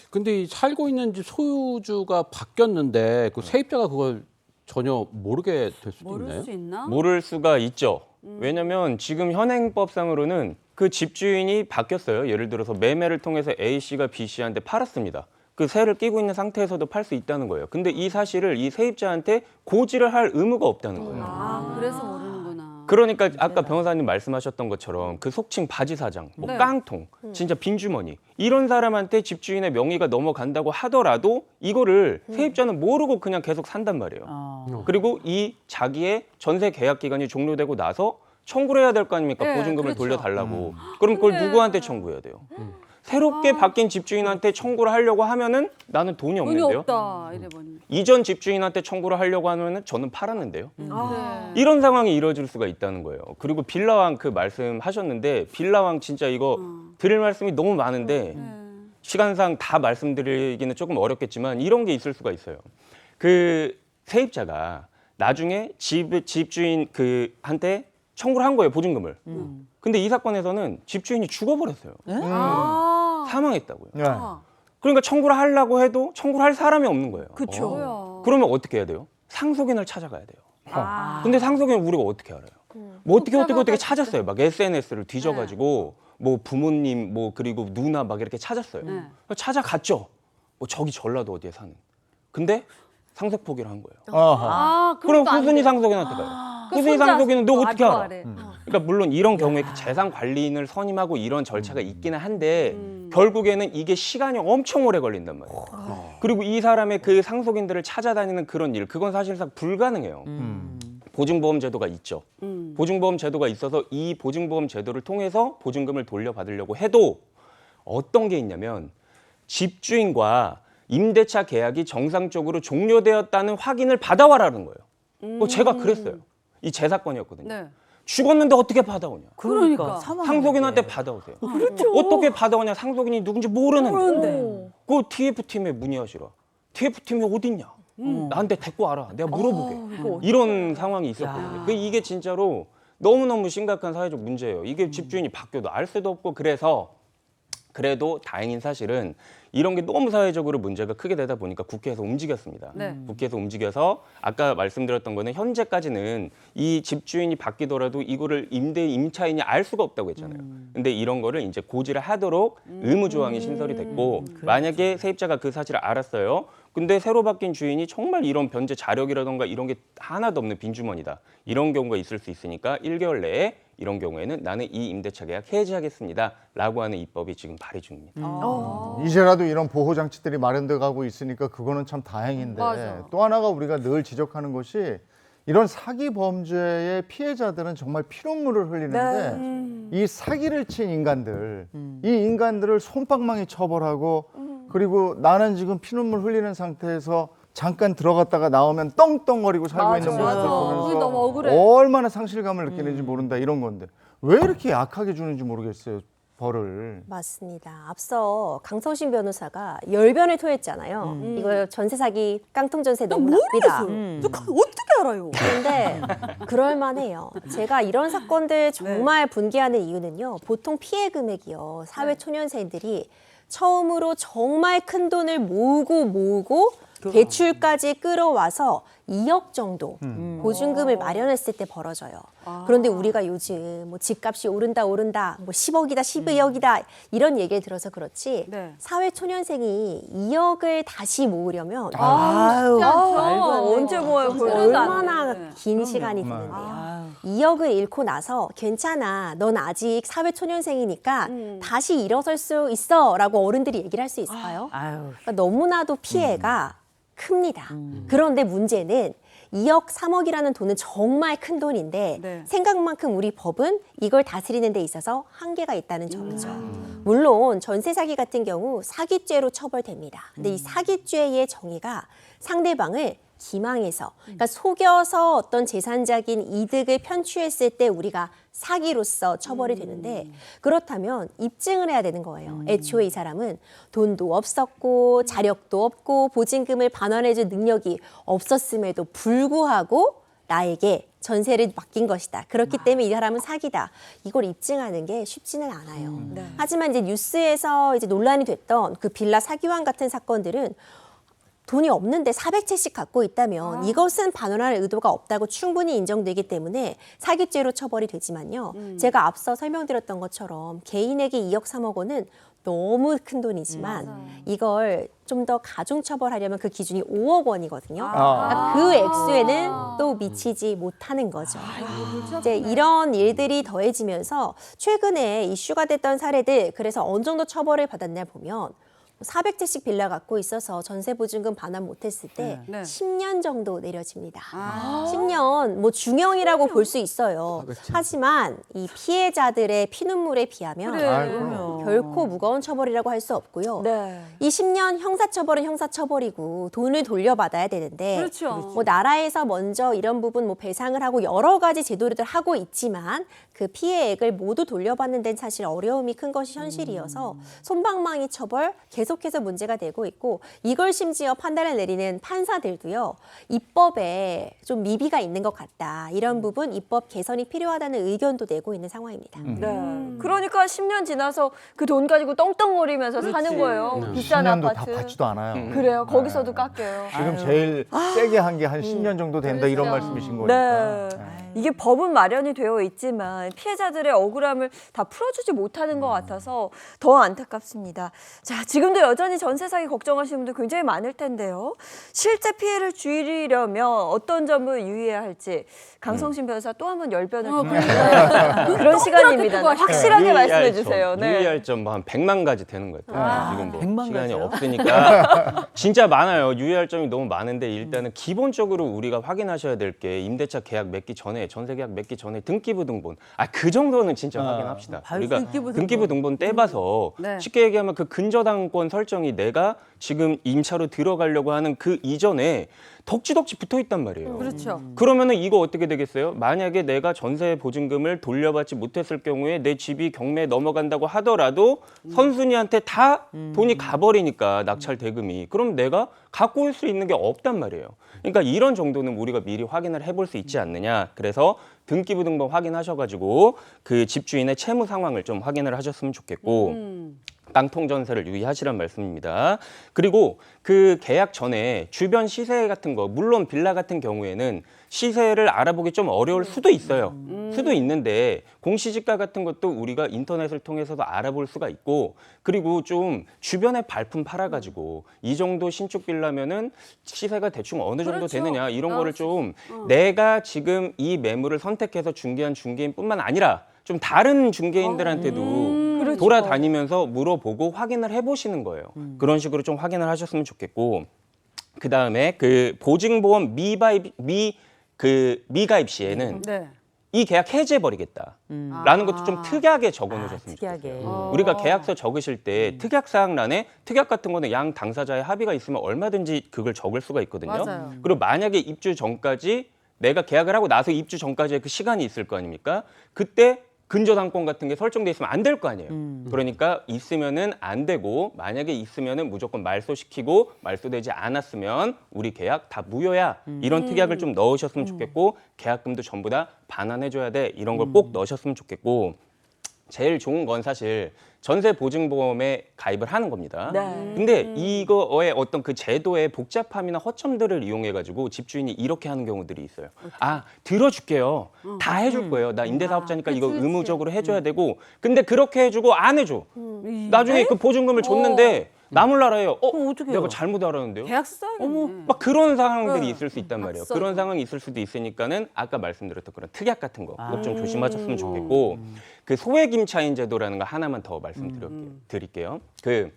근데 이 살고 있는 집 소유주가 바뀌었는데 그 세입자가 그걸 전혀 모르게 될 수도 모를 있나요? 수 있나? 모를 수가 있죠. 왜냐면 지금 현행법상으로는 그 집주인이 바뀌었어요. 예를 들어서 매매를 통해서 A씨가 B씨한테 팔았습니다. 그 세를 끼고 있는 상태에서도 팔 수 있다는 거예요. 근데 이 사실을 이 세입자한테 고지를 할 의무가 없다는 거예요. 아, 그래서 모르는구나. 그러니까 아까 변호사님 말씀하셨던 것처럼 그 속칭 바지 사장, 뭐 네. 깡통, 진짜 빈주머니 이런 사람한테 집주인의 명의가 넘어간다고 하더라도 이거를 세입자는 모르고 그냥 계속 산단 말이에요. 그리고 이 자기의 전세 계약 기간이 종료되고 나서 청구를 해야 될 거 아닙니까? 네, 보증금을 그렇죠. 돌려달라고. 그럼 그걸 근데- 누구한테 청구해야 돼요? 새롭게 바뀐 집주인한테 청구를 하려고 하면은 나는 돈이 돈이 없는데요. 없다 이래버니. 이전 집주인한테 청구를 하려고 하면은 저는 팔았는데요. 네. 이런 상황이 이루어질 수가 있다는 거예요. 그리고 빌라왕 그 말씀하셨는데 빌라왕 진짜 이거 드릴 말씀이 너무 많은데 시간상 다 말씀드리기는 조금 어렵겠지만 이런 게 있을 수가 있어요. 그 세입자가 나중에 집주인 한테 청구를 한 거예요, 보증금을. 근데 이 사건에서는 집주인이 죽어버렸어요. 사망했다고요. 네. 그러니까 청구를 하려고 해도 청구를 할 사람이 없는 거예요. 그쵸. 뭐야. 그러면 어떻게 해야 돼요? 상속인을 찾아가야 돼요. 근데 상속인을 우리가 어떻게 알아요? 뭐 어떻게 찾았어요. 막 SNS를 뒤져가지고 뭐 부모님 뭐 그리고 누나 막 이렇게 찾았어요. 네. 찾아갔죠. 뭐 저기 전라도 어디에 사는. 근데 상속 포기를 한 거예요. 어허. 아, 그럼 그것도 안 후순위 돼. 상속인한테 가요. 그 후순위 손자 상속인은 너 어떻게 아주 알아? 아래. 그러니까 물론 이런 경우에 그 재산 관리인을 선임하고 이런 절차가 있기는 한데 결국에는 이게 시간이 엄청 오래 걸린단 말이에요. 그리고 이 사람의 그 상속인들을 찾아다니는 그런 일, 그건 사실상 불가능해요. 보증보험 제도가 있죠. 보증보험 제도가 있어서 이 보증보험 제도를 통해서 보증금을 돌려받으려고 해도 어떤 게 있냐면 집주인과 임대차 계약이 정상적으로 종료되었다는 확인을 받아와라는 거예요. 제가 그랬어요. 이 제 사건이었거든요. 네. 죽었는데 어떻게 받아오냐? 그러니까. 상속인한테 받아오세요. 어떻게 받아오냐? 상속인이 누군지 모르는데. 그 TF팀에 문의하시라. TF팀이 어딨냐? 나한테 데리고 와라. 내가 물어보게. 이런 상황이 있었거든요. 이게 진짜로 너무너무 심각한 사회적 문제예요. 이게 집주인이 바뀌어도 알 수도 없고 그래서 그래도 다행인 사실은 이런 게 너무 사회적으로 문제가 크게 되다 보니까 국회에서 움직였습니다. 네. 국회에서 움직여서 아까 말씀드렸던 거는 현재까지는 이 집주인이 바뀌더라도 이거를 임차인이 알 수가 없다고 했잖아요. 근데 이런 거를 이제 고지를 하도록 의무 조항이 신설이 됐고 만약에 세입자가 그 사실을 알았어요. 근데 새로 바뀐 주인이 정말 이런 변제 자력이라던가 이런 게 하나도 없는 빈주머니다. 이런 경우가 있을 수 있으니까 1개월 내에 이런 경우에는 나는 이 임대차 계약 해지하겠습니다. 라고 하는 입법이 지금 발의 중입니다. 이제라도 이런 보호 장치들이 마련돼 가고 있으니까 그거는 참 다행인데 맞아. 또 하나가 우리가 늘 지적하는 것이 이런 사기 범죄의 피해자들은 정말 피눈물을 흘리는데 이 사기를 친 인간들, 이 인간들을 솜방망이 처벌하고 그리고 나는 지금 피눈물 흘리는 상태에서 잠깐 들어갔다가 나오면 떵떵거리고 살고 있는 모습을 그게 보면서 너무 억울해. 얼마나 상실감을 느끼는지 모른다 이런 건데 왜 이렇게 약하게 주는지 모르겠어요, 벌을. 맞습니다. 앞서 강성신 변호사가 열변을 토했잖아요. 이거 전세 사기 깡통 전세 너무 나쁘다. 어떻게 알아요? 그런데 그럴만해요. 제가 이런 사건들 정말 분개하는 이유는요. 보통 피해 금액이요. 사회 초년생들이 처음으로 정말 큰 돈을 모으고 대출까지 끌어와서 2억 정도 보증금을 마련했을 때 벌어져요. 그런데 우리가 요즘 뭐 집값이 오른다 뭐 10억이다 12억이다 이런 얘기를 들어서 그렇지 네. 사회 초년생이 2억을 다시 모으려면 언제 모아요? 그걸? 얼마나 네. 긴 시간이 드는데요. 2억을 잃고 나서 괜찮아. 넌 아직 사회 초년생이니까 다시 일어설 수 있어라고 어른들이 얘기를 할 수 있을까요? 아유. 그러니까 너무나도 피해가 큽니다. 그런데 문제는 2억, 3억이라는 돈은 정말 큰 돈인데 네. 생각만큼 우리 법은 이걸 다스리는 데 있어서 한계가 있다는 점이죠. 물론 전세 사기 같은 경우 사기죄로 처벌됩니다. 근데 이 사기죄의 정의가 상대방을 기망해서, 그러니까 속여서 어떤 재산적인 이득을 편취했을 때 우리가 사기로서 처벌이 되는데 그렇다면 입증을 해야 되는 거예요. 애초에 이 사람은 돈도 없었고 자력도 없고 보증금을 반환해줄 능력이 없었음에도 불구하고 나에게 전세를 맡긴 것이다. 그렇기 때문에 이 사람은 사기다. 이걸 입증하는 게 쉽지는 않아요. 하지만 이제 뉴스에서 이제 논란이 됐던 그 빌라 사기왕 같은 사건들은 돈이 없는데 400채씩 갖고 있다면 이것은 반환할 의도가 없다고 충분히 인정되기 때문에 사기죄로 처벌이 되지만요. 제가 앞서 설명드렸던 것처럼 개인에게 2억 3억 원은 너무 큰 돈이지만 이걸 좀 더 가중처벌하려면 그 기준이 5억 원이거든요. 그러니까 그 액수에는 또 미치지 못하는 거죠. 이제 이런 일들이 더해지면서 최근에 이슈가 됐던 사례들, 그래서 어느 정도 처벌을 받았냐 보면 400채씩 빌라 갖고 있어서 전세 보증금 반환 못했을 때 네. 10년 정도 내려집니다. 10년 뭐 중형이라고 볼 수 있어요. 하지만 이 피해자들의 피눈물에 비하면 결코 무거운 처벌이라고 할 수 없고요. 네. 이 10년 형사처벌은 형사처벌이고 돈을 돌려받아야 되는데 그렇죠. 뭐 나라에서 먼저 이런 부분 뭐 배상을 하고 여러 가지 제도를 하고 있지만 그 피해액을 모두 돌려받는 데는 사실 어려움이 큰 것이 현실이어서 솜방망이 처벌 계속해서 문제가 되고 있고 이걸 심지어 판단을 내리는 판사들도요. 입법에 좀 미비가 있는 것 같다. 이런 부분 입법 개선이 필요하다는 의견도 내고 있는 상황입니다. 네. 그러니까 10년 지나서 그 돈 가지고 떵떵거리면서 사는 거예요. 비싼 10년도 아파트. 다 받지도 않아요. 그래요. 거기서도 깎여요. 지금 제일 세게 한 게 한 10년 정도 된다 이런 말씀이신 거니까. 네. 이게 법은 마련이 되어 있지만 피해자들의 억울함을 다 풀어주지 못하는 것 같아서 더 안타깝습니다. 자, 지금도 여전히 전세 사기 걱정하시는 분들 굉장히 많을 텐데요. 실제 피해를 줄이려면 어떤 점을 유의해야 할지 강성신 변호사 또 한 번 열변을 그런 시간입니다. 확실하게 말씀해 주세요. 네. 유의할 점 한 100만 가지 되는 것 같아요. 지금 뭐 100만 시간이 가지요? 없으니까 진짜 많아요. 유의할 점이 너무 많은데 일단은 기본적으로 우리가 확인하셔야 될 게 임대차 계약 맺기 전에 전세 계약 맺기 전에 등기부 등본 그 정도는 진짜 확인합시다. 바로 우리가 등기부 등기부 등본 떼봐서 네. 쉽게 얘기하면 그 근저당권 설정이 내가 지금 임차로 들어가려고 하는 그 이전에 덕지덕지 붙어 있단 말이에요. 그렇죠. 그러면은 이거 어떻게 되겠어요? 만약에 내가 전세 보증금을 돌려받지 못했을 경우에 내 집이 경매에 넘어간다고 하더라도 선순위한테 다 돈이 가버리니까 낙찰 대금이 그럼 내가 갖고 올 수 있는 게 없단 말이에요. 그러니까 이런 정도는 우리가 미리 확인을 해볼 수 있지 않느냐. 그래서 등기부 등본 확인하셔가지고 그 집주인의 채무 상황을 좀 확인을 하셨으면 좋겠고 깡통 전세를 유의하시란 말씀입니다. 그리고 그 계약 전에 주변 시세 같은 거, 물론 빌라 같은 경우에는 시세를 알아보기 좀 어려울 수도 있어요. 수도 있는데 공시지가 같은 것도 우리가 인터넷을 통해서도 알아볼 수가 있고, 그리고 좀 주변에 발품 팔아가지고 이 정도 신축 빌라면은 시세가 대충 어느 정도 그렇죠. 되느냐 이런 거를 좀 내가 지금 이 매물을 선택해서 중개한 중개인뿐만 아니라 좀 다른 중개인들한테도 그렇죠. 돌아다니면서 물어보고 확인을 해보시는 거예요. 그런 식으로 좀 확인을 하셨으면 좋겠고, 그 다음에 그 보증보험 미가입 시에는 네. 이 계약 해지해버리겠다라는 것도 좀 특이하게 적어놓으셨으면 특이하게. 좋겠어요. 우리가 계약서 적으실 때 특약사항란에 특약 같은 거는 양 당사자의 합의가 있으면 얼마든지 그걸 적을 수가 있거든요. 맞아요. 그리고 만약에 입주 전까지 내가 계약을 하고 나서 입주 전까지의 그 시간이 있을 거 아닙니까? 그때 근저당권 같은 게 설정돼 있으면 안 될 거 아니에요. 그러니까 있으면은 안 되고, 만약에 있으면은 무조건 말소시키고, 말소되지 않았으면 우리 계약 다 무효야. 이런 특약을 좀 넣으셨으면 좋겠고, 계약금도 전부 다 반환해줘야 돼. 이런 걸 꼭 넣으셨으면 좋겠고, 제일 좋은 건 사실 전세 보증보험에 가입을 하는 겁니다. 네. 근데 이거의 어떤 그 제도의 복잡함이나 허점들을 이용해 가지고 집주인이 이렇게 하는 경우들이 있어요. 아, 들어줄게요. 다 해줄 거예요. 나 임대사업자니까 이거 의무적으로 해줘야 되고, 근데 그렇게 해주고 안 해줘. 나중에 그 보증금을 줬는데 나몰라라예요. 어떡해요? 내가 잘못 알았는데요. 계약서 써야겠네. 막 그런 상황들이 있을 수 있단 말이에요. 그런 상황이 있을 수도 있으니까는 아까 말씀드렸던 그런 특약 같은 거 꼭 좀 조심하셨으면 좋겠고, 그 소액 임차인 제도라는 거 하나만 더 말씀드릴게요. 그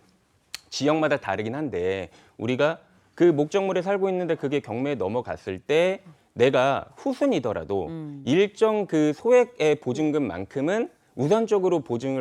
지역마다 다르긴 한데, 우리가 그 목적물에 살고 있는데 그게 경매에 넘어갔을 때 내가 후순이더라도 일정 그 소액의 보증금만큼은 우선적으로 보장을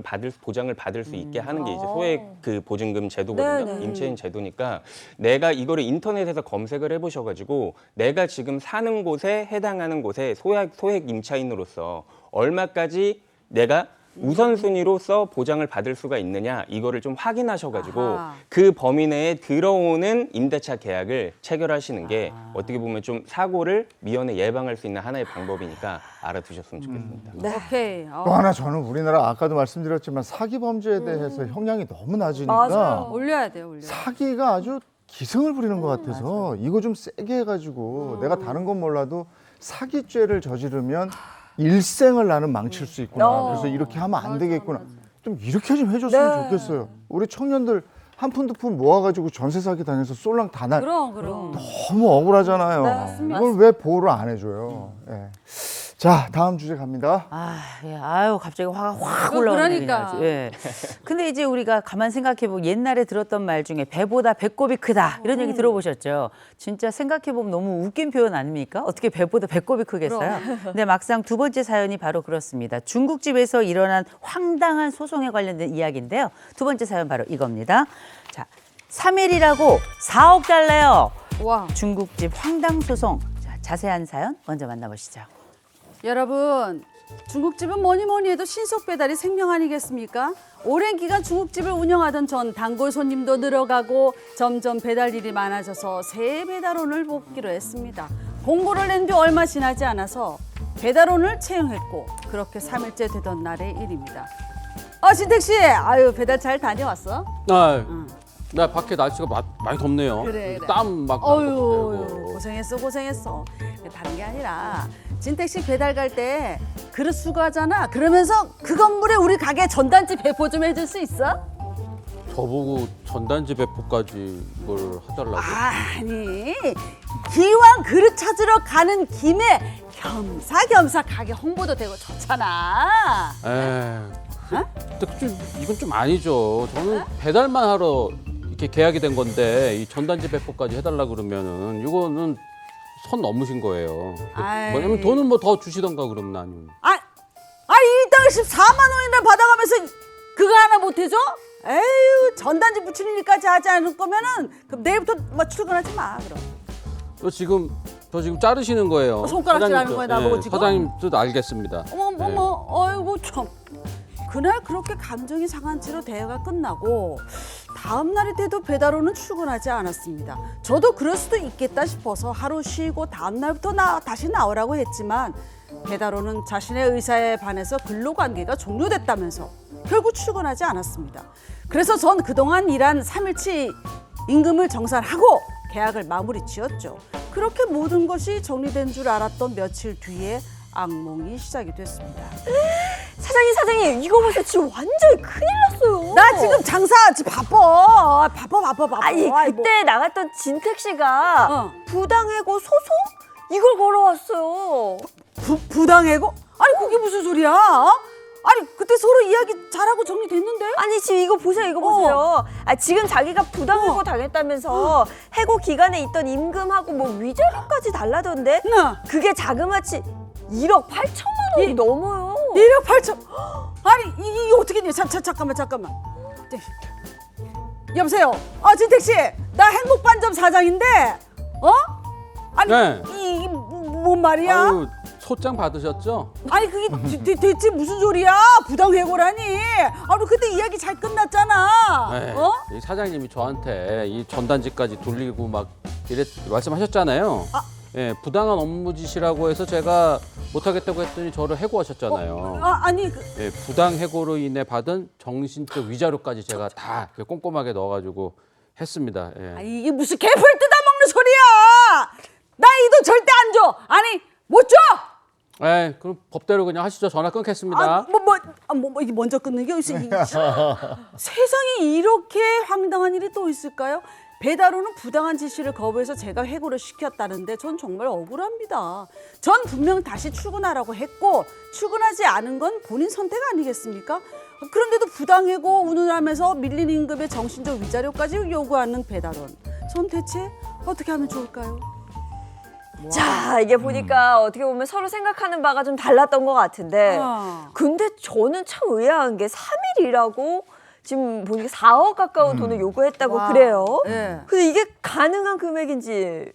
받을 수 있게 하는 게 이제 소액 그 보증금 제도거든요. 네네. 임차인 제도니까 내가 이거를 인터넷에서 검색을 해보셔가지고 내가 지금 사는 곳에 해당하는 곳에 소액 임차인으로서 얼마까지 내가 우선순위로서 보장을 받을 수가 있느냐, 이거를 좀 확인하셔가지고 아하. 그 범위 내에 들어오는 임대차 계약을 체결하시는 게 어떻게 보면 좀 사고를 미연에 예방할 수 있는 하나의 방법이니까 알아두셨으면 좋겠습니다. 오케이. 또 하나 저는 우리나라 아까도 말씀드렸지만 사기 범죄에 대해서 형량이 너무 낮으니까 맞아요. 올려야 돼요, 올려. 사기가 아주 기승을 부리는 것 같아서 이거 좀 세게 해가지고 내가 다른 건 몰라도 사기죄를 저지르면 일생을 나는 망칠 수 있구나. 그래서 이렇게 하면 안 되겠구나. 좀 이렇게 좀 해줬으면 네. 좋겠어요. 우리 청년들 한 푼 두 푼 모아가지고 전세 사기 당해서 쏠랑 다 날. 그럼. 너무 억울하잖아요. 맞습니다. 이걸 왜 보호를 안 해줘요? 예. 자, 다음 주제 갑니다. 아유, 갑자기 화가 확 올라오네. 그러니까. 그냥. 예. 근데 이제 우리가 가만 생각해보면 옛날에 들었던 말 중에 배보다 배꼽이 크다 이런 얘기 들어보셨죠? 진짜 생각해보면 너무 웃긴 표현 아닙니까? 어떻게 배보다 배꼽이 크겠어요? 근데 막상 두 번째 사연이 바로 그렇습니다. 중국집에서 일어난 황당한 소송에 관련된 이야기인데요. 두 번째 사연 바로 이겁니다. 자, 3일이라고 4억 달래요. 와. 중국집 황당 소송. 자, 자세한 사연 먼저 만나보시죠. 여러분, 중국집은 뭐니 해도 신속 배달이 생명 아니겠습니까? 오랜 기간 중국집을 운영하던 전 단골 손님도 늘어가고 점점 배달 일이 많아져서 새 배달원을 뽑기로 했습니다. 공고를 낸 뒤 얼마 지나지 않아서 배달원을 채용했고, 그렇게 3일째 되던 날의 일입니다. 진택 씨, 아유 배달 잘 다녀왔어? 나 밖에 날씨가 많이 덥네요. 그래. 땀 막. 어휴, 고생했어. 다른 게 아니라 진택 씨 배달 갈 때 그릇 수거하잖아. 그러면서 그 건물에 우리 가게 전단지 배포 좀 해줄 수 있어? 저보고 전단지 배포까지 이걸 해달라고. 아니, 기왕 그릇 찾으러 가는 김에 겸사겸사 가게 홍보도 되고 좋잖아. 근데 이건 좀 아니죠. 저는 배달만 하러 이렇게 계약이 된 건데 이 전단지 배포까지 해달라 그러면은 이거는 선 넘으신 거예요. 아이. 뭐냐면 돈은 뭐 더 주시던가 그러면 아니면. 일당 14만 원이나 받아가면서 그거 하나 못 해줘? 에휴, 전단지 붙이는 일까지 하지 않을 거면은 그럼 내일부터 출근하지 마. 그럼. 저 지금 자르시는 거예요. 손가락질하는 거야, 나보고 지금? 사장님 뜻 알겠습니다. 어머, 어이구 참. 그날 그렇게 감정이 상한 채로 대회가 끝나고 다음 날이 돼도 배달원은 출근하지 않았습니다. 저도 그럴 수도 있겠다 싶어서 하루 쉬고 다음 날부터 다시 나오라고 했지만 배달원은 자신의 의사에 반해서 근로관계가 종료됐다면서 결국 출근하지 않았습니다. 그래서 전 그동안 일한 3일치 임금을 정산하고 계약을 마무리 지었죠. 그렇게 모든 것이 정리된 줄 알았던 며칠 뒤에 악몽이 시작이 됐습니다. 사장님 이거 보세요. 지금 완전히 큰일 났어요. 나 지금 장사 지금 바빠. 아니 아이, 그때 나갔던 진택 씨가 어. 부당해고 소송 이걸 걸어왔어요. 부당해고? 아니 그게 무슨 소리야? 어? 아니 그때 서로 이야기 잘하고 정리됐는데? 아니 지금 이거 보세요. 아, 지금 자기가 부당해고 당했다면서 해고 기간에 있던 임금하고 뭐 위자료까지 달라던데 네. 그게 자그마치 1억 8천만 원이 넘어요. 1억 8천. 아니 이게 어떻게 돼? 잠깐만. 네. 여보세요. 진택 씨, 나 행복반점 사장인데, 아니 네. 이게 뭔 말이야? 아유, 소장 받으셨죠? 아니 그게 대체 무슨 소리야? 부당해고라니? 아니 그때 이야기 잘 끝났잖아. 네. 이 사장님이 저한테 이 전단지까지 돌리고 막 이래 말씀하셨잖아요. 예, 부당한 업무 지시라고 해서 제가 못하겠다고 했더니 저를 해고하셨잖아요. 아니 예, 부당 해고로 인해 받은 정신적 위자료까지 제가 다 이렇게 꼼꼼하게 넣어가지고 했습니다. 예. 아니, 이게 무슨 개풀 뜯어먹는 소리야? 나 이 돈 절대 안 줘. 아니 못 줘. 예, 그럼 법대로 그냥 하시죠. 전화 끊겠습니다. 이게 먼저 끊는 게 있어. 세상에 이렇게 황당한 일이 또 있을까요? 배달원은 부당한 지시를 거부해서 제가 해고를 시켰다는데 전 정말 억울합니다. 전 분명 다시 출근하라고 했고 출근하지 않은 건 본인 선택 아니겠습니까? 그런데도 부당해고 운운하면서 밀린 임금의 정신적 위자료까지 요구하는 배달원. 전 대체 어떻게 하면 좋을까요? 자 이게 보니까 어떻게 보면 서로 생각하는 바가 좀 달랐던 것 같은데 근데 저는 참 의아한 게 3일 일하고 지금 보니까 4억 가까운 돈을 요구했다고 그래요. 네. 근데 이게 가능한 금액인지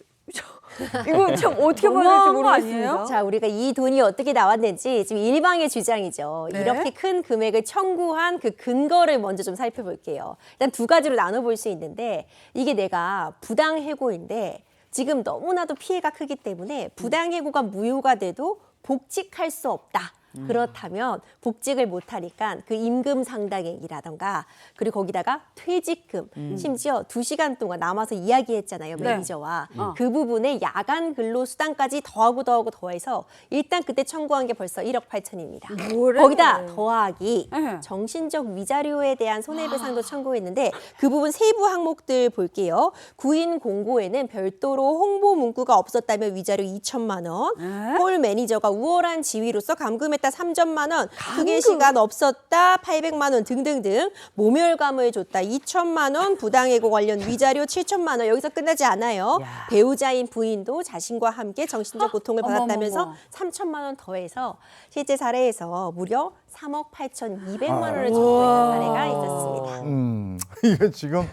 이거 참 어떻게 봐야 될지 너무한 거 모르겠습니다. 아니에요? 자, 우리가 이 돈이 어떻게 나왔는지 지금 일방의 주장이죠. 네. 이렇게 큰 금액을 청구한 그 근거를 먼저 좀 살펴볼게요. 일단 두 가지로 나눠볼 수 있는데 이게 내가 부당해고인데 지금 너무나도 피해가 크기 때문에 부당해고가 무효가 돼도 복직할 수 없다. 그렇다면 복직을 못하니까 그 임금 상당액이라던가 그리고 거기다가 퇴직금 심지어 2시간 동안 남아서 이야기했잖아요. 네. 매니저와. 그 부분에 야간 근로수당까지 더해서 일단 그때 청구한 게 벌써 1억 8천입니다. 뭐래? 거기다 더하기 네. 정신적 위자료에 대한 손해배상도 청구했는데 그 부분 세부 항목들 볼게요. 구인 공고에는 별도로 홍보 문구가 없었다면 위자료 2천만 원, 홀 매니저가 우월한 지위로서 감금했다 3천만 원, 휴게 시간 없었다 800만 원 등등등 모멸감을 줬다 2천만 원, 부당해고 관련 위자료 7천만 원 여기서 끝나지 않아요. 배우자인 부인도 자신과 함께 정신적 고통을 받았다면서 어머머머. 3천만 원 더해서 실제 사례에서 무려 3억 8,200만 원을 청구했던 사례가 있었습니다. 이게 지금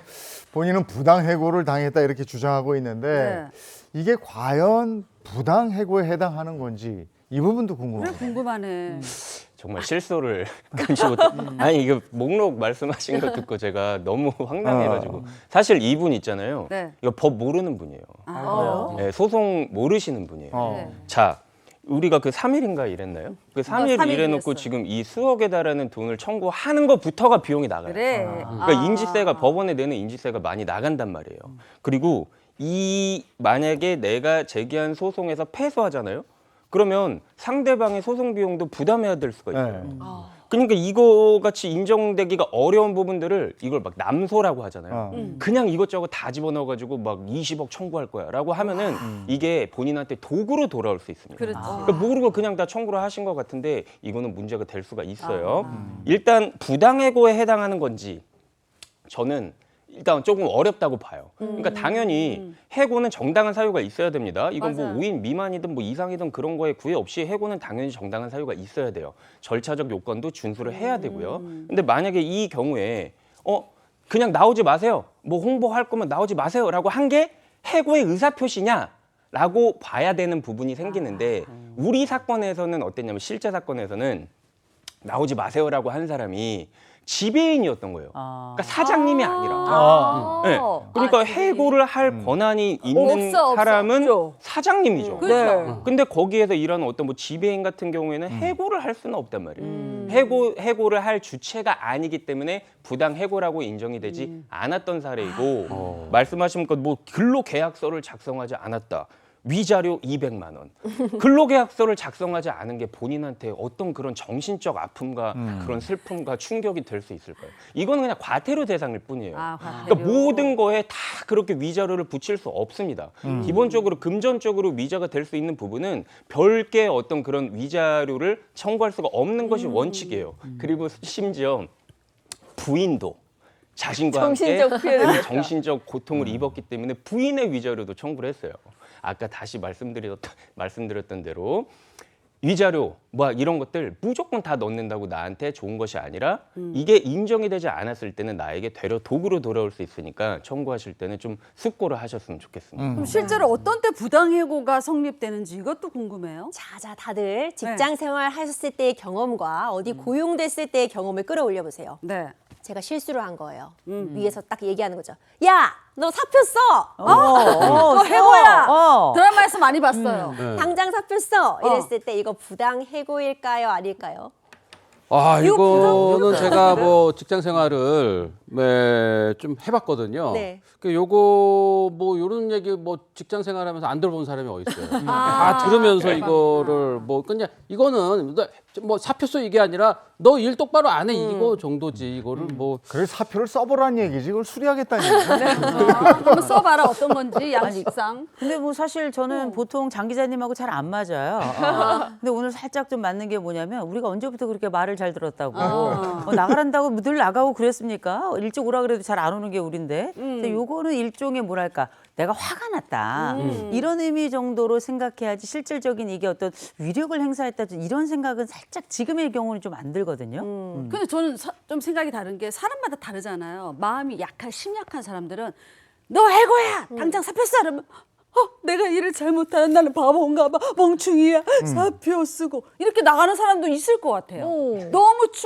본인은 부당해고를 당했다 이렇게 주장하고 있는데 이게 과연 부당해고에 해당하는 건지 이 부분도 궁금합니다. 궁금하네. 정말 실소를 금치 못. 아니 이거 목록 말씀하신 거 듣고 제가 너무 황당해가지고 사실 이분 있잖아요. 네. 이거 법 모르는 분이에요. 네, 소송 모르시는 분이에요. 어. 자, 우리가 그 3일인가 일했나요? 그 3일 3일 일해놓고 일했어. 지금 이 수억에 달하는 돈을 청구하는 것부터가 비용이 나가요. 그래. 그러니까 인지세가 법원에 내는 인지세가 많이 나간단 말이에요. 그리고 만약에 내가 제기한 소송에서 패소하잖아요. 그러면 상대방의 소송 비용도 부담해야 될 수가 있어요. 네. 그러니까 이거 같이 인정되기가 어려운 부분들을 이걸 막 남소라고 하잖아요. 그냥 이것저것 다 집어넣어가지고 막 20억 청구할 거야라고 하면은 이게 본인한테 도구로 돌아올 수 있습니다. 그렇지. 그러니까 모르고 그냥 다 청구를 하신 것 같은데 이거는 문제가 될 수가 있어요. 일단 부당해고에 해당하는 건지 저는 일단 조금 어렵다고 봐요. 그러니까 당연히 해고는 정당한 사유가 있어야 됩니다. 이건 뭐 맞아요. 5인 미만이든 뭐 이상이든 그런 거에 구애 없이 해고는 당연히 정당한 사유가 있어야 돼요. 절차적 요건도 준수를 해야 되고요. 근데 만약에 이 경우에 그냥 나오지 마세요. 뭐 홍보할 거면 나오지 마세요라고 한 게 해고의 의사표시냐라고 봐야 되는 부분이 생기는데 우리 사건에서는 어땠냐면 실제 사건에서는 나오지 마세요라고 한 사람이 지배인이었던 거예요. 아. 그러니까 사장님이 아니라. 아. 네. 그러니까 해고를 할 권한이 있는 사람은 사장님이죠. 네. 근데 거기에서 일하는 어떤 뭐 지배인 같은 경우에는 해고를 할 수는 없단 말이에요. 해고를 할 주체가 아니기 때문에 부당 해고라고 인정이 되지 않았던 사례이고 말씀하신 것 뭐 근로계약서를 작성하지 않았다. 위자료 200만 원. 근로계약서를 작성하지 않은 게 본인한테 어떤 그런 정신적 아픔과 그런 슬픔과 충격이 될 수 있을까요? 이거는 그냥 과태료 대상일 뿐이에요. 그러니까 모든 거에 다 그렇게 위자료를 붙일 수 없습니다. 기본적으로 금전적으로 위자가 될 수 있는 부분은 별개 어떤 그런 위자료를 청구할 수가 없는 것이 원칙이에요. 그리고 심지어 부인도 자신과 정신적 함께 피해를 정신적 고통을 입었기 때문에 부인의 위자료도 청구를 했어요. 아까 다시 말씀드렸던 대로 위자료 뭐 이런 것들 무조건 다 넣는다고 나한테 좋은 것이 아니라 이게 인정이 되지 않았을 때는 나에게 되려 도구로 돌아올 수 있으니까 청구하실 때는 좀 숙고를 하셨으면 좋겠습니다. 그럼 실제로 어떤 때 부당해고가 성립되는지 이것도 궁금해요. 자, 다들 직장 생활 하셨을 때의 경험과 어디 고용됐을 때의 경험을 끌어올려 보세요. 네. 제가 실수를 한 거예요. 위에서 딱 얘기하는 거죠. 야, 너 사표 써. 해고야. 어. 드라마에서 많이 봤어요. 당장 사표 써. 이랬을 때 이거 부당 해고일까요, 아닐까요? 아, 이거는 부담- 제가 뭐 직장 생활을 좀 해봤거든요. 네. 그 요거 뭐 요런 얘기 뭐 직장 생활하면서 안 들어본 사람이 어디 있어요? 다 들으면서 이거를 뭐 그냥 이거는 뭐 사표 써 이게 아니라 너 일 똑바로 안 해 이거 정도지 이거를 뭐 그래서 사표를 써보라는 얘기지. 그걸 수리하겠다는 얘기지. 한번 써봐라 어떤 건지 양식상. 근데 뭐 사실 저는 보통 장 기자님하고 잘 안 맞아요. 근데 오늘 살짝 좀 맞는 게 뭐냐면 우리가 언제부터 그렇게 말을 잘 들었다고 나가란다고 늘 나가고 그랬습니까? 일찍 오라 그래도 잘 안 오는 게 우린데. 근데 요거는 일종의 뭐랄까 내가 화가 났다 이런 의미 정도로 생각해야지 실질적인 이게 어떤 위력을 행사했다 이런 생각은 살짝 지금의 경우는 좀 안 들거든요. 근데 저는 좀 생각이 다른 게 사람마다 다르잖아요. 마음이 약한 심약한 사람들은 너 해고야 당장 사표 써. 그러면 내가 일을 잘못한 나는 바보인가 봐 멍충이야 사표 쓰고 이렇게 나가는 사람도 있을 것 같아요.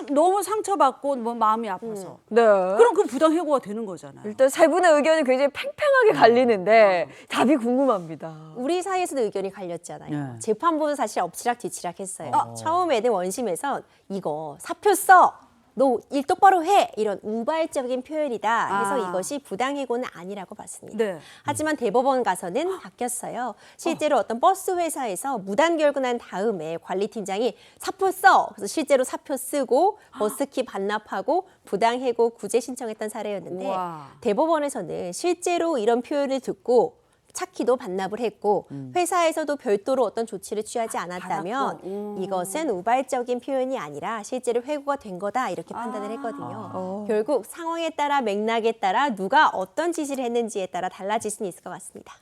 너무 상처받고 뭐 마음이 아파서 네. 그럼 그 부당 해고가 되는 거잖아요. 일단 세 분의 의견이 굉장히 팽팽하게 갈리는데 답이 궁금합니다. 우리 사이에서도 의견이 갈렸잖아요. 네. 재판부는 사실 엎치락뒤치락 했어요. 처음에는 원심에선 이거 사표 써. 너 일 똑바로 해. 이런 우발적인 표현이다 해서 이것이 부당해고는 아니라고 봤습니다. 네. 하지만 대법원 가서는 바뀌었어요. 실제로 어떤 버스 회사에서 무단결근한 다음에 관리팀장이 사표 써. 그래서 실제로 사표 쓰고 버스키 반납하고 부당해고 구제 신청했던 사례였는데 우와. 대법원에서는 실제로 이런 표현을 듣고 차키도 반납을 했고 회사에서도 별도로 어떤 조치를 취하지 않았다면 이것은 우발적인 표현이 아니라 실제로 해고가 된 거다 이렇게 판단을 했거든요. 결국 상황에 따라 맥락에 따라 누가 어떤 지시를 했는지에 따라 달라질 수는 있을 것 같습니다.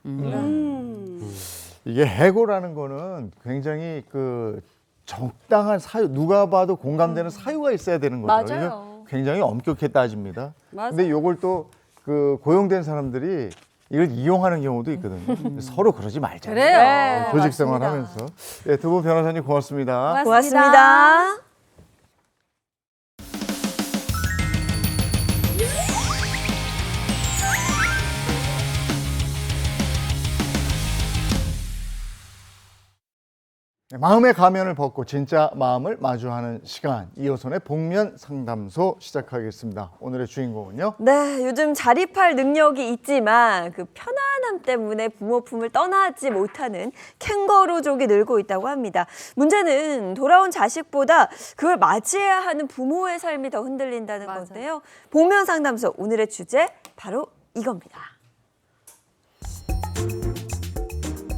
이게 해고라는 거는 굉장히 그 적당한 사유, 누가 봐도 공감되는 사유가 있어야 되는 거죠. 맞아요. 이게 굉장히 엄격히 따집니다. 맞아요. 근데 이걸 또 그 고용된 사람들이 이걸 이용하는 경우도 있거든요. 서로 그러지 말자. 그래요. 네, 조직 생활하면서. 네, 두 분 변호사님 고맙습니다. 고맙습니다. 네, 마음의 가면을 벗고 진짜 마음을 마주하는 시간, 이호선의 복면 상담소 시작하겠습니다. 오늘의 주인공은요. 네, 요즘 자립할 능력이 있지만 그 편안함 때문에 부모 품을 떠나지 못하는 캥거루족이 늘고 있다고 합니다. 문제는 돌아온 자식보다 그걸 맞이해야 하는 부모의 삶이 더 흔들린다는 맞아요. 건데요. 복면 상담소 오늘의 주제 바로 이겁니다.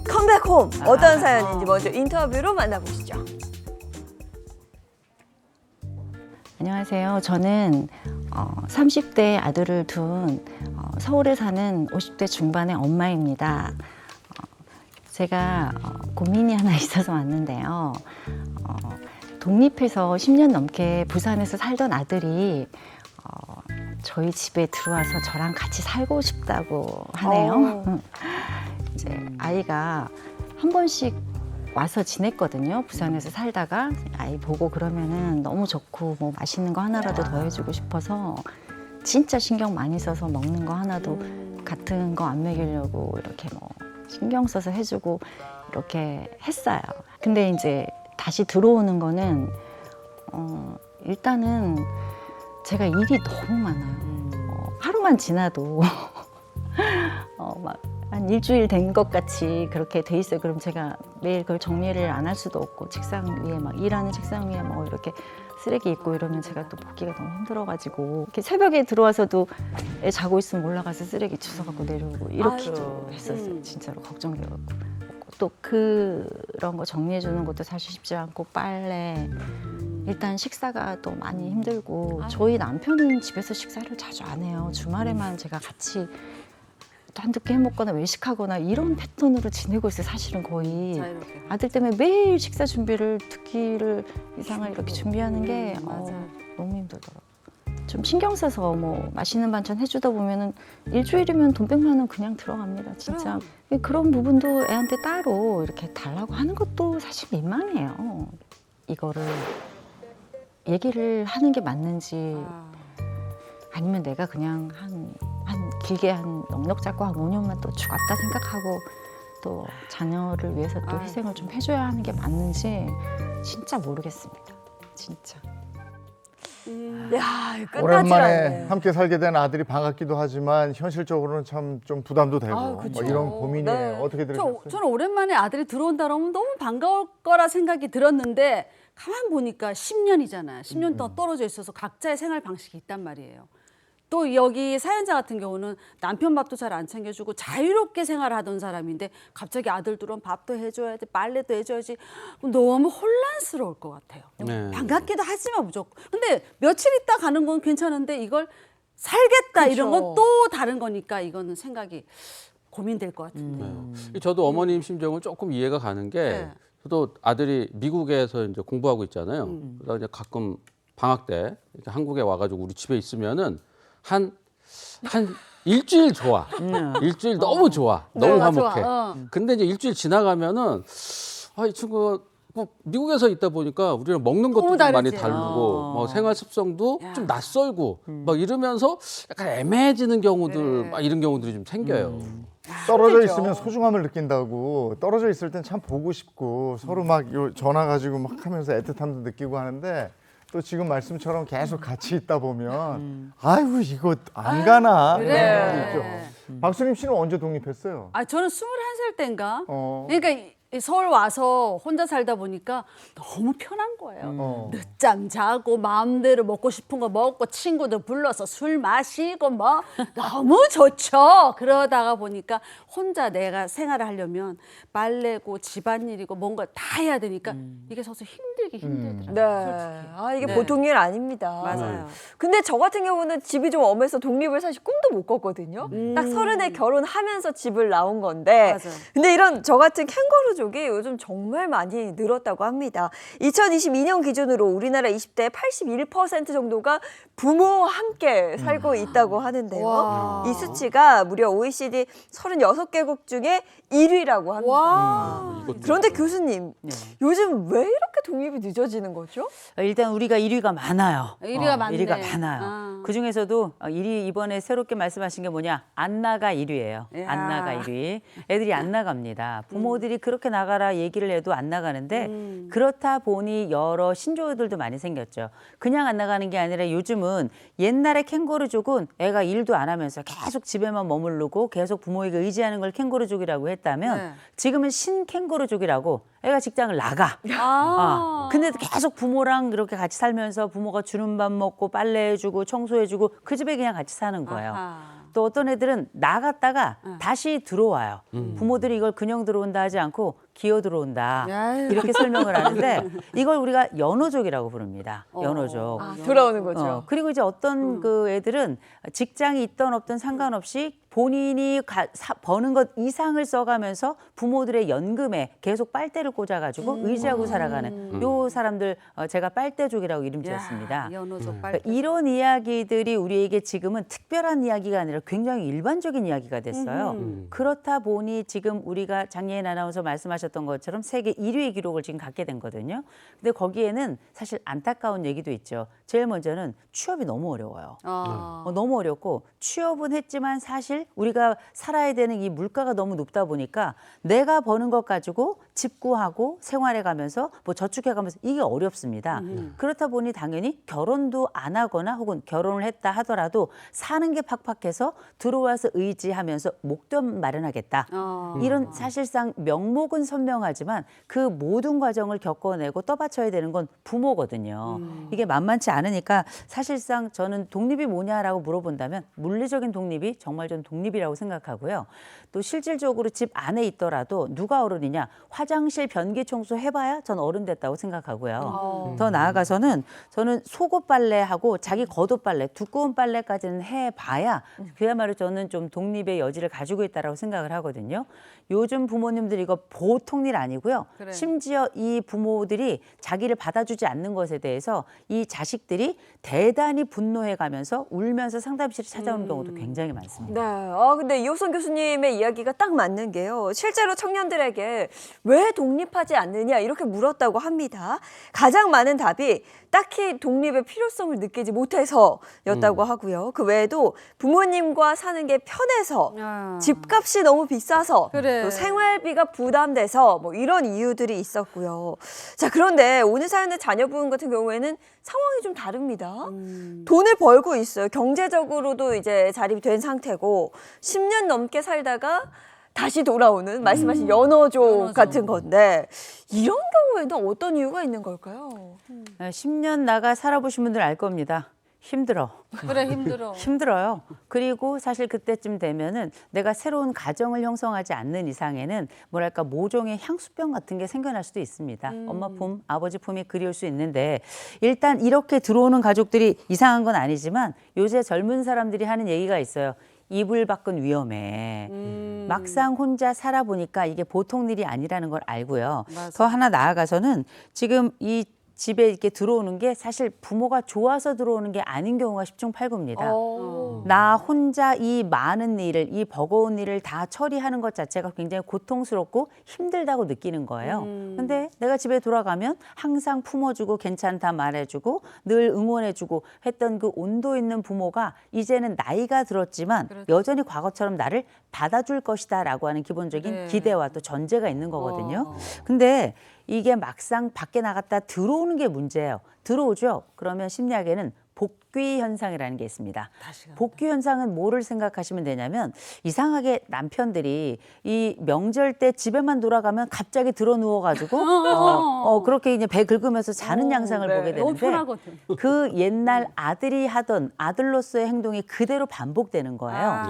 컴백홈 어떤 사연인지 먼저 인터뷰로 만나보시죠. 안녕하세요. 저는 30대 아들을 둔 서울에 사는 50대 중반의 엄마입니다. 제가 고민이 하나 있어서 왔는데요. 독립해서 10년 넘게 부산에서 살던 아들이 저희 집에 들어와서 저랑 같이 살고 싶다고 하네요. 이제 아이가 한 번씩 와서 지냈거든요. 부산에서 살다가 아이 보고 그러면은 너무 좋고 뭐 맛있는 거 하나라도 더 해주고 싶어서 진짜 신경 많이 써서 먹는 거 하나도 같은 거 안 먹이려고 이렇게 뭐 신경 써서 해주고 이렇게 했어요. 근데 이제 다시 들어오는 거는 일단은 제가 일이 너무 많아요. 하루만 지나도 막 한 일주일 된 것 같이 그렇게 돼 있어요. 그럼 제가 매일 그걸 정리를 안 할 수도 없고 책상 위에 막 일하는 책상 위에 뭐 이렇게 쓰레기 있고 이러면 제가 또 보기가 너무 힘들어가지고 이렇게 새벽에 들어와서도 애 자고 있으면 올라가서 쓰레기 주워갖고 내려오고 이렇게 좀 했었어요. 진짜로 걱정돼갖고 또 그런 거 정리해 주는 것도 사실 쉽지 않고 빨래 일단 식사가 또 많이 힘들고 저희 남편은 집에서 식사를 자주 안 해요. 주말에만 제가 같이 한두 끼 해먹거나 외식하거나 이런 패턴으로 지내고 있어요. 사실은 거의 자유롭게. 아들 때문에 매일 식사 준비를 두 끼를 이상을 이렇게 준비하는 게 너무 힘들더라고요. 좀 신경 써서 뭐 맛있는 반찬 해주다 보면은 일주일이면 돈 100만 원 그냥 들어갑니다. 진짜 그런 부분도 애한테 따로 이렇게 달라고 하는 것도 사실 민망해요. 이거를 얘기를 하는 게 맞는지 아니면 내가 그냥 한 길게 한 넉넉 잡고 한 5년만 또 죽었다 생각하고 또 자녀를 위해서 또 희생을 좀 해줘야 하는 게 맞는지 진짜 모르겠습니다. 진짜. 야, 끝나질 오랜만에 않네. 함께 살게 된 아들이 반갑기도 하지만 현실적으로는 참 좀 부담도 되고 아, 그쵸. 뭐 이런 고민이에요. 네. 어떻게 들으셨어요? 저는 오랜만에 아들이 들어온다 그러면 너무 반가울 거라 생각이 들었는데 가만 보니까 10년이잖아요. 10년 동안 떨어져 있어서 각자의 생활 방식이 있단 말이에요. 또 여기 사연자 같은 경우는 남편 밥도 잘 안 챙겨주고 자유롭게 생활하던 사람인데 갑자기 아들들은 밥도 해줘야지 빨래도 해줘야지 너무 혼란스러울 것 같아요. 네. 반갑기도 하지만 무조건. 근데 며칠 있다 가는 건 괜찮은데 이걸 살겠다 이런 건 그쵸. 또 다른 거니까 이거는 생각이 고민될 것 같은데. 저도 어머님 심정은 조금 이해가 가는 게 네. 저도 아들이 미국에서 이제 공부하고 있잖아요. 그러다 이제 가끔 방학 때 이렇게 한국에 와가지고 우리 집에 있으면은 한 일주일 좋아. 일주일 너무 좋아. 너무 화목해. 근데 이제 일주일 지나가면은 이 친구가 뭐 미국에서 있다 보니까 우리랑 먹는 것도 너무 좀 많이 다르지. 다르고 뭐 생활 습성도 좀 낯설고 막 이러면서 약간 애매해지는 경우들 막 이런 경우들이 좀 생겨요. 떨어져 있으면 소중함을 느낀다고. 떨어져 있을 땐 참 보고 싶고 서로 막 전화 가지고 막 하면서 애틋함도 느끼고 하는데 또 지금 말씀처럼 계속 같이 있다 보면 아이고 이거 안 가나 그래. 이런 것도 있죠. 박수림 씨는 언제 독립했어요? 저는 21살 때인가? 어. 그러니까 이 서울 와서 혼자 살다 보니까 너무 편한 거예요. 늦잠 자고 마음대로 먹고 싶은 거 먹고 친구들 불러서 술 마시고 뭐 너무 좋죠. 그러다가 보니까 혼자 내가 생활을 하려면 빨래고 집안일이고 뭔가 다 해야 되니까 이게 서서 힘들더라고요. 네. 이게 네. 보통 일 아닙니다. 맞아요. 근데 저 같은 경우는 집이 좀 엄해서 독립을 사실 꿈도 못 꿨거든요. 딱 30에 결혼하면서 집을 나온 건데. 맞아요. 근데 이런 저 같은 캥거루족이 요즘 정말 많이 늘었다고 합니다. 2022년 기준으로 우리나라 20대 81% 정도가 부모와 함께 살고 있다고 하는데요. 와. 이 수치가 무려 OECD 36개국 중에 1위라고 합니다. 와. 그런데 교수님, 요즘 왜 이렇게 독립이 늦어지는 거죠? 일단 우리가 1위가 많아요. 1위가 많네. 1위가 많아요. 그 중에서도 1위 이번에 새롭게 말씀하신 게 뭐냐? 안 나가 1위예요. 야. 안 나가 1위. 애들이 안 나갑니다. 부모들이 그렇게 나가라 얘기를 해도 안 나가는데 그렇다 보니 여러 신조어들도 많이 생겼죠. 그냥 안 나가는 게 아니라 요즘은 옛날에 캥거루족은 애가 일도 안 하면서 계속 집에만 머무르고 계속 부모에게 의지하는 걸 캥거루족이라고 했다면 네. 지금은 신캥거루족이라고 애가 직장을 나가. 근데도 계속 부모랑 이렇게 같이 살면서 부모가 주는 밥 먹고 빨래해주고 청소해주고 그 집에 그냥 같이 사는 거예요. 아하. 또 어떤 애들은 나갔다가 다시 들어와요. 부모들이 이걸 그냥 들어온다 하지 않고 기어 들어온다. 야유. 이렇게 설명을 하는데 이걸 우리가 연호족이라고 부릅니다. 연호족. 돌아오는 거죠. 그리고 이제 어떤 그 애들은 직장이 있던 없던 상관없이 본인이 버는 것 이상을 써가면서 부모들의 연금에 계속 빨대를 꽂아가지고 의지하고 살아가는 요 사람들 제가 빨대족이라고 이름 지었습니다. 연호족 빨대. 그러니까 이런 이야기들이 우리에게 지금은 특별한 이야기가 아니라 굉장히 일반적인 이야기가 됐어요. 그렇다 보니 지금 우리가 장예인 아나운서 말씀하셨던 말씀하셨던 것처럼 세계 1위의 기록을 지금 갖게 된 거거든요. 근데 거기에는 사실 안타까운 얘기도 있죠. 제일 먼저는 취업이 너무 어려워요. 너무 어렵고 취업은 했지만 사실 우리가 살아야 되는 이 물가가 너무 높다 보니까 내가 버는 것 가지고 집 구하고 생활해 가면서 뭐 저축해 가면서 이게 어렵습니다. 그렇다 보니 당연히 결혼도 안 하거나 혹은 결혼을 했다 하더라도 사는 게 팍팍해서 들어와서 의지하면서 목돈 마련하겠다. 이런 사실상 명목은 선명하지만 그 모든 과정을 겪어내고 떠받쳐야 되는 건 부모거든요. 이게 만만치 않으니까 사실상 저는 독립이 뭐냐라고 물어본다면 물리적인 독립이 정말 전 독립이라고 생각하고요. 또 실질적으로 집 안에 있더라도 누가 어른이냐, 화장실 변기 청소 해봐야 전 어른 됐다고 생각하고요. 더 나아가서는 저는 속옷 빨래하고 자기 겉옷 빨래, 두꺼운 빨래까지는 해봐야 그야말로 저는 좀 독립의 여지를 가지고 있다라고 생각을 하거든요. 요즘 부모님들 이거 보통 일 아니고요. 그래. 심지어 이 부모들이 자기를 받아주지 않는 것에 대해서 이 자식들이 대단히 분노해가면서 울면서 상담실에 찾아오는 경우도 굉장히 많습니다. 네. 근데 이호선 교수님의 이야기가 딱 맞는 게요. 실제로 청년들에게 왜 독립하지 않느냐 이렇게 물었다고 합니다. 가장 많은 답이 딱히 독립의 필요성을 느끼지 못해서였다고 하고요. 그 외에도 부모님과 사는 게 편해서, 집값이 너무 비싸서, 그래. 또 생활비가 부담돼서 뭐 이런 이유들이 있었고요. 자, 그런데 오늘 사연의 자녀분 같은 경우에는 상황이 좀 다릅니다. 돈을 벌고 있어요. 경제적으로도 이제 자립된 상태고 10년 넘게 살다가 다시 돌아오는 말씀하신 연어족 같은 건데 이런 경우에는 어떤 이유가 있는 걸까요? 10년 나가 살아보신 분들 알 겁니다. 힘들어. 그래, 힘들어. 힘들어요. 그리고 사실 그때쯤 되면은 내가 새로운 가정을 형성하지 않는 이상에는 뭐랄까 모종의 향수병 같은 게 생겨날 수도 있습니다. 엄마 품, 아버지 품이 그리울 수 있는데 일단 이렇게 들어오는 가족들이 이상한 건 아니지만 요새 젊은 사람들이 하는 얘기가 있어요. 이불 밖은 위험해. 막상 혼자 살아보니까 이게 보통 일이 아니라는 걸 알고요. 맞아. 더 하나 나아가서는 지금 이 집에 이렇게 들어오는 게 사실 부모가 좋아서 들어오는 게 아닌 경우가 10중 8구입니다. 나 혼자 이 많은 일을, 이 버거운 일을 다 처리하는 것 자체가 굉장히 고통스럽고 힘들다고 느끼는 거예요. 근데 내가 집에 돌아가면 항상 품어주고 괜찮다 말해주고 늘 응원해주고 했던 그 온도 있는 부모가 이제는 나이가 들었지만 여전히 과거처럼 나를 받아줄 것이다라고 하는 기본적인 그래. 기대와 또 전제가 있는 거거든요. 근데 이게 막상 밖에 나갔다 들어오는 게 문제예요. 들어오죠. 그러면 심리학에는 복귀 현상이라는 게 있습니다. 복귀 현상은 뭐를 생각하시면 되냐면 이상하게 남편들이 이 명절 때 집에만 돌아가면 갑자기 들어 누워가지고 그렇게 이제 배 긁으면서 자는 양상을 보게 너무 되는데 편하거든. 그 옛날 아들이 하던 아들로서의 행동이 그대로 반복되는 거예요.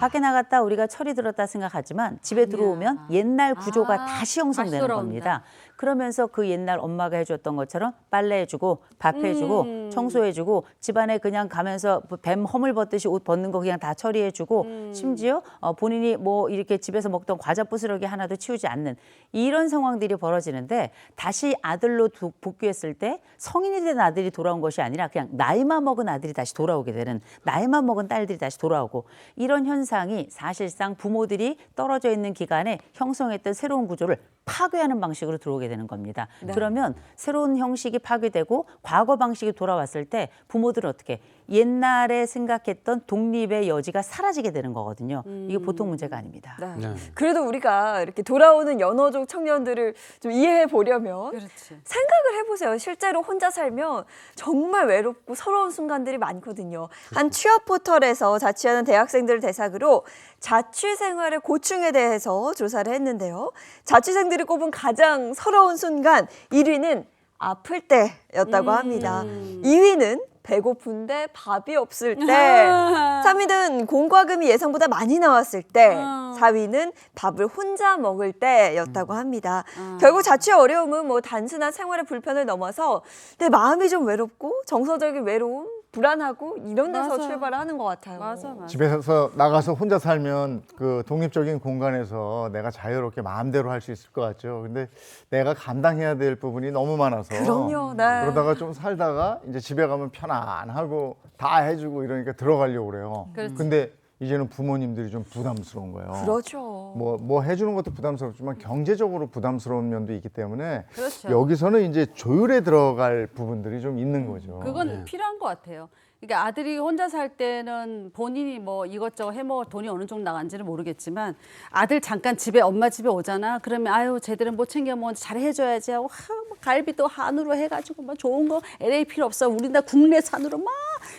밖에 나갔다 우리가 철이 들었다 생각하지만 집에 들어오면 옛날 구조가 다시 형성되는 다시 돌아온다. 겁니다. 그러면서 그 옛날 엄마가 해줬던 것처럼 빨래해주고 밥해주고 청소해주고 집안에 그냥 가면서 뱀 허물 벗듯이 옷 벗는 거 그냥 다 처리해주고 심지어 본인이 뭐 이렇게 집에서 먹던 과자 부스러기 하나도 치우지 않는 이런 상황들이 벌어지는데 다시 아들로 복귀했을 때 성인이 된 아들이 돌아온 것이 아니라 그냥 나이만 먹은 아들이 다시 돌아오게 되는 나이만 먹은 딸들이 다시 돌아오고 이런 현상이 사실상 부모들이 떨어져 있는 기간에 형성했던 새로운 구조를 파괴하는 방식으로 들어오게 되는 겁니다. 그러면 새로운 형식이 파괴되고 과거 방식이 돌아왔을 때 부모들은 어떻게 옛날에 생각했던 독립의 여지가 사라지게 되는 거거든요. 이게 보통 문제가 아닙니다. 네. 그래도 우리가 이렇게 돌아오는 연어족 청년들을 좀 이해해 보려면 그렇지. 생각을 해보세요. 실제로 혼자 살면 정말 외롭고 서러운 순간들이 많거든요. 한 취업 포털에서 자취하는 대학생들을 대상으로 자취 생활의 고충에 대해서 조사를 했는데요. 자취생들이 꼽은 가장 서러운 순간 1위는 아플 때였다고 합니다. 2위는 배고픈데 밥이 없을 때, 3위는 공과금이 예상보다 많이 나왔을 때, 4위는 밥을 혼자 먹을 때였다고 합니다. 결국 자취의 어려움은 뭐 단순한 생활의 불편을 넘어서 내 마음이 좀 외롭고 정서적인 외로움, 불안하고 이런 데서 맞아. 출발을 하는 것 같아요. 맞아, 맞아. 집에서 나가서 혼자 살면 그 독립적인 공간에서 내가 자유롭게 마음대로 할 수 있을 것 같죠. 근데 내가 감당해야 될 부분이 너무 많아서 그럼요. 네. 그러다가 좀 살다가 이제 집에 가면 편안하고 다 해주고 이러니까 들어가려고 그래요. 그렇지. 근데 이제는 부모님들이 좀 부담스러운 거예요. 그렇죠. 뭐 해주는 것도 부담스럽지만 경제적으로 부담스러운 면도 있기 때문에 그렇죠. 여기서는 이제 조율에 들어갈 부분들이 좀 있는 거죠. 그건 필요한 것 같아요. 그러니까 아들이 혼자 살 때는 본인이 뭐 이것저것 해먹을 돈이 어느 정도 나간지는 모르겠지만 아들 잠깐 엄마 집에 오잖아. 그러면 아유 쟤들은 못 챙겨 먹는데 잘 해줘야지 하고 막 갈비도 한우로 해가지고 막 좋은 거 LA 필요 없어. 우리 다 국내산으로 막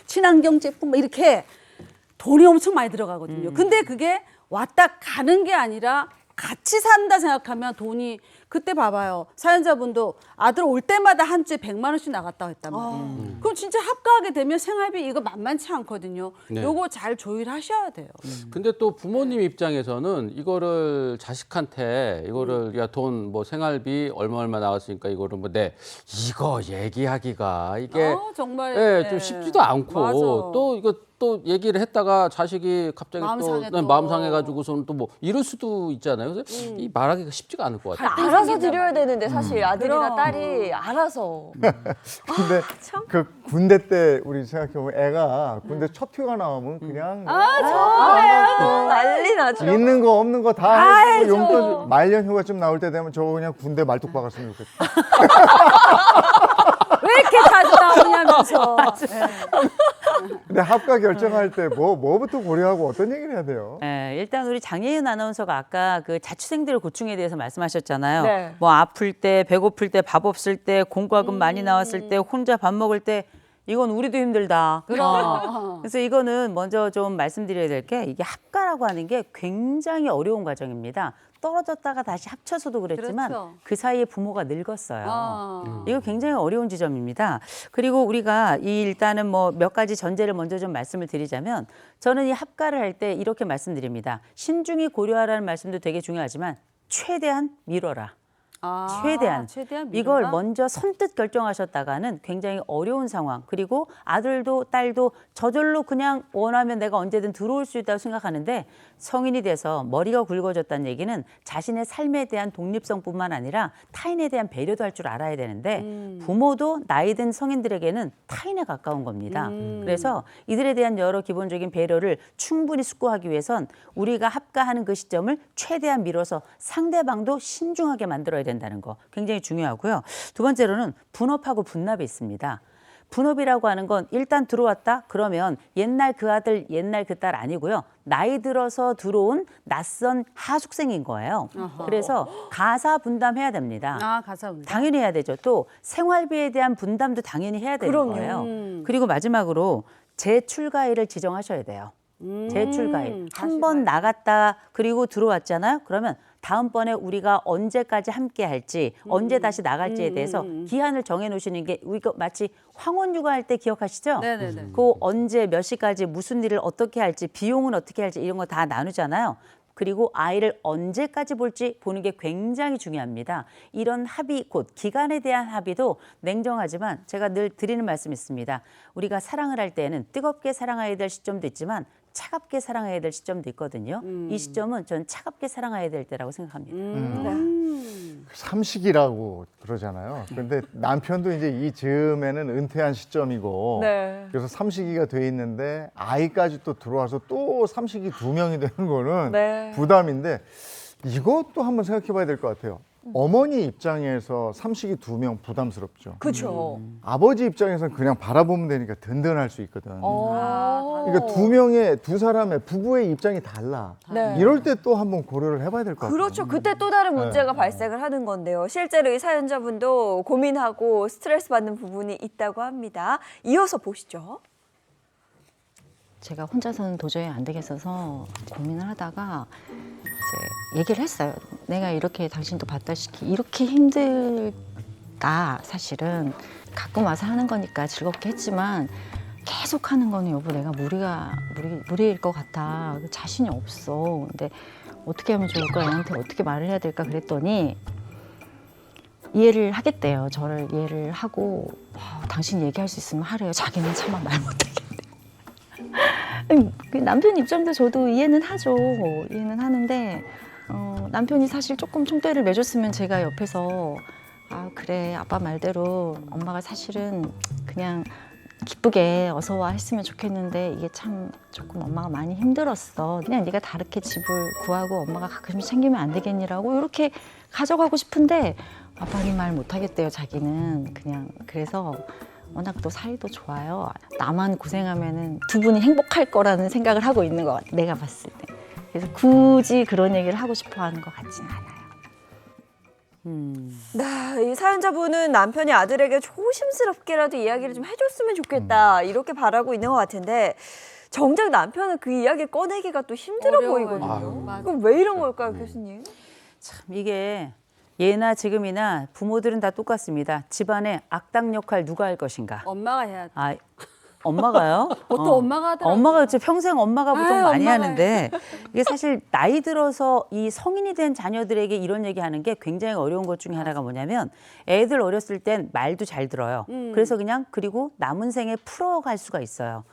친환경 제품 막 이렇게 돈이 엄청 많이 들어가거든요. 근데 그게 왔다 가는 게 아니라 같이 산다 생각하면 돈이 그때 봐봐요. 사연자분도 아들 올 때마다 한 주에 100만 원씩 나갔다 했단 말이에요. 그럼 진짜 합가하게 되면 생활비 이거 만만치 않거든요. 네. 요거 잘 조율하셔야 돼요. 근데 또 부모님 입장에서는 이거를 자식한테 이거를 야 돈 뭐 생활비 얼마 나갔으니까 이거를 뭐 내 이거 얘기하기가 이게 정말 예, 좀 쉽지도 않고 맞아. 또 이거 또 얘기를 했다가 자식이 갑자기 마음 상해 또 또. 마음 상해가지고서는 또 뭐 이럴 수도 있잖아요. 그래서 이 말하기가 쉽지가 않을 것 같아요. 알아서 드려야 되는데 사실 아들이나 딸이 알아서. 근데 그 군대 때 우리 생각해보면 애가 군대 첫 휴가 나오면 그냥 난리 나죠. 있는 거 없는 거 다 해주고 용돈 말년 휴가쯤 나올 때 되면 저거 그냥 군대 말뚝 박았으면 좋겠다. 왜 이렇게 자주 나오냐면서. 근데 합가 결정할 때 뭐부터 고려하고 어떤 얘기를 해야 돼요? 네, 일단 우리 장혜은 아나운서가 아까 그 자취생들의 고충에 대해서 말씀하셨잖아요. 네. 뭐 아플 때, 배고플 때, 밥 없을 때, 공과금 많이 나왔을 때, 혼자 밥 먹을 때 이건 우리도 힘들다. 그래서 이거는 먼저 좀 말씀드려야 될 게 이게 합가라고 하는 게 굉장히 어려운 과정입니다. 떨어졌다가 다시 합쳐서도 그랬지만 그렇죠. 그 사이에 부모가 늙었어요. 아. 이거 굉장히 어려운 지점입니다. 그리고 우리가 이 일단은 뭐 몇 가지 전제를 먼저 좀 말씀을 드리자면 저는 이 합가를 할 때 이렇게 말씀드립니다. 신중히 고려하라는 말씀도 되게 중요하지만 최대한 미뤄라. 최대한 이걸 미뤄라? 먼저 선뜻 결정하셨다가는 굉장히 어려운 상황. 그리고 아들도 딸도 저절로 그냥 원하면 내가 언제든 들어올 수 있다고 생각하는데 성인이 돼서 머리가 굵어졌다는 얘기는 자신의 삶에 대한 독립성뿐만 아니라 타인에 대한 배려도 할 줄 알아야 되는데 부모도 나이 든 성인들에게는 타인에 가까운 겁니다. 그래서 이들에 대한 여러 기본적인 배려를 충분히 숙고하기 위해선 우리가 합가하는 그 시점을 최대한 미뤄서 상대방도 신중하게 만들어야 된다는 거 굉장히 중요하고요. 두 번째로는 분업하고 분납이 있습니다. 분업이라고 하는 건 일단 들어왔다 그러면 옛날 그 아들 옛날 그 딸 아니고요. 나이 들어서 들어온 낯선 하숙생인 거예요. 그래서 가사 분담해야 됩니다. 가사 분담. 당연히 해야 되죠. 또 생활비에 대한 분담도 당연히 해야 되는 그럼요. 거예요. 그리고 마지막으로 재출가일을 지정하셔야 돼요. 재출가일. 한 번 나갔다 그리고 들어왔잖아요. 그러면 다음번에 우리가 언제까지 함께 할지 언제 다시 나갈지에 대해서 기한을 정해놓으시는 게 우리가 마치 황혼휴가 할 때 기억하시죠? 네네네. 그 언제 몇 시까지 무슨 일을 어떻게 할지 비용은 어떻게 할지 이런 거 다 나누잖아요. 그리고 아이를 언제까지 볼지 보는 게 굉장히 중요합니다. 이런 합의, 곧 기간에 대한 합의도 냉정하지만 제가 늘 드리는 말씀이 있습니다. 우리가 사랑을 할 때는 뜨겁게 사랑해야 될 시점도 있지만 차갑게 사랑해야 될 시점도 있거든요. 이 시점은 전 차갑게 사랑해야 될 때라고 생각합니다. 삼식이라고 그러잖아요. 그런데 남편도 이제 이 즈음에는 은퇴한 시점이고 네. 그래서 삼식이가 돼 있는데 아이까지 또 들어와서 또 삼식이 2명이 되는 거는 네. 부담인데 이것도 한번 생각해 봐야 될 것 같아요. 어머니 입장에서 삼식이 2명 부담스럽죠. 그렇죠. 아버지 입장에서는 그냥 바라보면 되니까 든든할 수 있거든. 그러니까 두 사람의 부부의 입장이 달라. 네. 이럴 때 또 한번 고려를 해봐야 될 것 같아요. 그렇죠. 그때 또 다른 문제가 발생을 하는 건데요. 실제로 이 사연자분도 고민하고 스트레스 받는 부분이 있다고 합니다. 이어서 보시죠. 제가 혼자서는 도저히 안 되겠어서 고민을 하다가 이제 얘기를 했어요. 내가 이렇게 당신도 봤다시피 이렇게 힘들다 사실은 가끔 와서 하는 거니까 즐겁게 했지만 계속 하는 거는 여보 내가 무리일 것 같아. 자신이 없어. 근데 어떻게 하면 좋을까? 애한테 어떻게 말을 해야 될까? 그랬더니 이해를 하겠대요. 저를 이해를 하고 당신 얘기할 수 있으면 하래요. 자기는 차마 말 못하겠대. 남편 입장도 저도 이해는 하죠. 이해는 하는데 남편이 사실 조금 총대를 매줬으면 제가 옆에서 아 그래 아빠 말대로 엄마가 사실은 그냥 기쁘게 어서 와 했으면 좋겠는데 이게 참 조금 엄마가 많이 힘들었어. 그냥 네가 다르게 집을 구하고 엄마가 가끔 챙기면 안 되겠니라고 이렇게 가져가고 싶은데 아빠는 말 못하겠대요. 자기는 그냥 그래서 워낙 또 사이도 좋아요. 나만 고생하면은 두 분이 행복할 거라는 생각을 하고 있는 것 같아. 내가 봤을 때. 그래서 굳이 그런 얘기를 하고 싶어 하는 것 같지는 않아요. 네, 이 사연자분은 남편이 아들에게 조심스럽게라도 이야기를 좀 해줬으면 좋겠다 이렇게 바라고 있는 것 같은데 정작 남편은 그 이야기를 꺼내기가 또 힘들어 어려워요. 보이거든요. 맞아. 그럼 왜 이런 걸까요, 교수님? 참 이게 예나 지금이나 부모들은 다 똑같습니다. 집안의 악당 역할 누가 할 것인가? 엄마가 해야 돼. 아, 엄마가요? 보통 엄마가 하더라고요. 엄마가 진짜 평생 엄마가 보통 아유, 많이 엄마가 하는데 이게 사실 나이 들어서 이 성인이 된 자녀들에게 이런 얘기하는 게 굉장히 어려운 것 중에 하나가 뭐냐면 애들 어렸을 땐 말도 잘 들어요. 그래서 그냥 그리고 남은 생에 풀어갈 수가 있어요.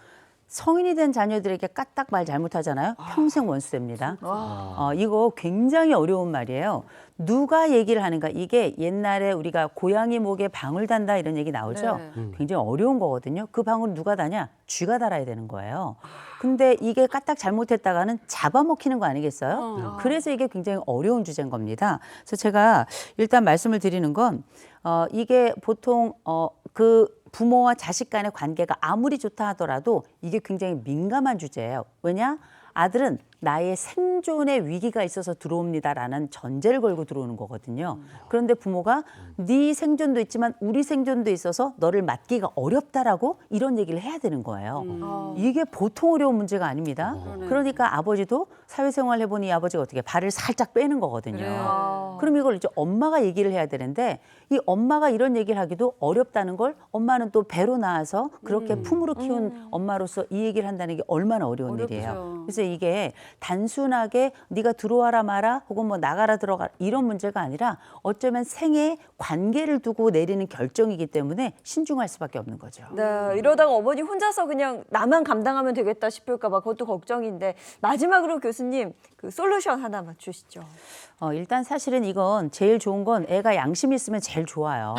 성인이 된 자녀들에게 까딱 말 잘못하잖아요. 평생 원수됩니다. 이거 굉장히 어려운 말이에요. 누가 얘기를 하는가. 이게 옛날에 우리가 고양이 목에 방울 단다 이런 얘기 나오죠. 네. 굉장히 어려운 거거든요. 그 방울 누가 다냐? 쥐가 달아야 되는 거예요. 근데 이게 까딱 잘못했다가는 잡아먹히는 거 아니겠어요? 그래서 이게 굉장히 어려운 주제인 겁니다. 그래서 제가 일단 말씀을 드리는 건 이게 보통 그 부모와 자식 간의 관계가 아무리 좋다 하더라도 이게 굉장히 민감한 주제예요. 왜냐? 아들은 나의 생존의 위기가 있어서 들어옵니다라는 전제를 걸고 들어오는 거거든요. 그런데 부모가 네 생존도 있지만 우리 생존도 있어서 너를 맡기가 어렵다라고 이런 얘기를 해야 되는 거예요. 이게 보통 어려운 문제가 아닙니다. 그러니까 아버지도 사회생활 해보니 이 아버지가 어떻게 발을 살짝 빼는 거거든요. 그래요. 그럼 이걸 이제 엄마가 얘기를 해야 되는데 이 엄마가 이런 얘기를 하기도 어렵다는 걸 엄마는 또 배로 나와서 그렇게 품으로 키운 엄마로서 이 얘기를 한다는 게 얼마나 어려운 어렵죠. 일이에요. 그래서 이게 단순하게 네가 들어와라 마라 혹은 뭐 나가라 들어가라 이런 문제가 아니라 어쩌면 생애 관계를 두고 내리는 결정이기 때문에 신중할 수밖에 없는 거죠. 네, 이러다가 어머니 혼자서 그냥 나만 감당하면 되겠다 싶을까 봐 그것도 걱정인데 마지막으로 교수님 그 솔루션 하나 맞추시죠. 일단 사실은 이건 제일 좋은 건 애가 양심이 있으면 제일 좋아요.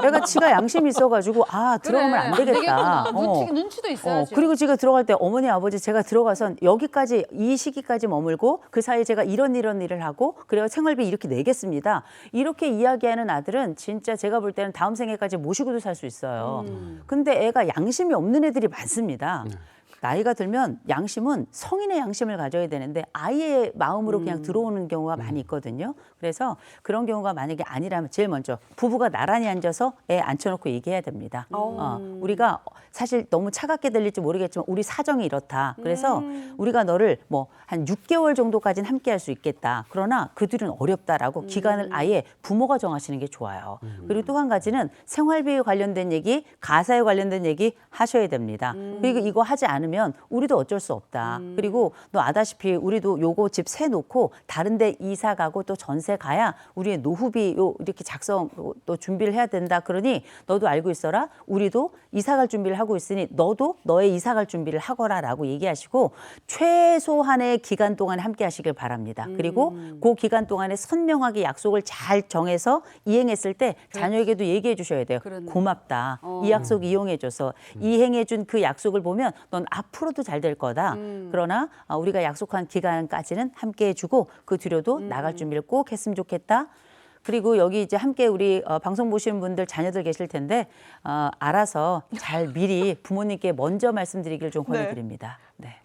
애가 지가 양심이 있어가지고 들어가면 안 되겠다. 눈치도 있어야죠. 그리고 제가 들어갈 때 어머니 아버지 제가 들어가선 여기까지 이 시기까지 머물고 그 사이에 제가 이런 일을 하고 그래서 생활비 이렇게 내겠습니다. 이렇게 이야기하는 아들은 진짜 제가 볼 때는 다음 생애까지 모시고도 살 수 있어요. 근데 애가 양심이 없는 애들이 많습니다. 나이가 들면 양심은 성인의 양심을 가져야 되는데 아이의 마음으로 그냥 들어오는 경우가 많이 있거든요. 그래서 그런 경우가 만약에 아니라면 제일 먼저 부부가 나란히 앉아서 애 앉혀놓고 얘기해야 됩니다. 우리가 사실 너무 차갑게 들릴지 모르겠지만 우리 사정이 이렇다. 그래서 우리가 너를 뭐 한 6개월 정도까지는 함께 할 수 있겠다. 그러나 그 뒤는 어렵다라고 기간을 아예 부모가 정하시는 게 좋아요. 그리고 또 한 가지는 생활비에 관련된 얘기, 가사에 관련된 얘기 하셔야 됩니다. 그리고 이거 하지 않으면 우리도 어쩔 수 없다. 그리고 너 아다시피 우리도 요거 집 세 놓고 다른 데 이사 가고 또 전세 가야 우리의 노후비 요 이렇게 작성 또 준비를 해야 된다. 그러니 너도 알고 있어라. 우리도 이사 갈 준비를 하고 있으니 너도 너의 이사 갈 준비를 하거라라고 얘기하시고 최소한의 기간 동안에 함께 하시길 바랍니다. 그리고 그 기간 동안에 선명하게 약속을 잘 정해서 이행했을 때 자녀에게도 얘기해 주셔야 돼요. 고맙다. 이 약속 이용해줘서 이행해준 그 약속을 보면 넌 앞으로도 잘 될 거다. 그러나 우리가 약속한 기간까지는 함께 해주고 그 뒤로도 나갈 준비를 꼭 했으면 좋겠다. 그리고 여기 이제 함께 우리 방송 보시는 분들 자녀들 계실 텐데 알아서 잘 미리 부모님께 먼저 말씀드리기를 좀 권해드립니다. 네.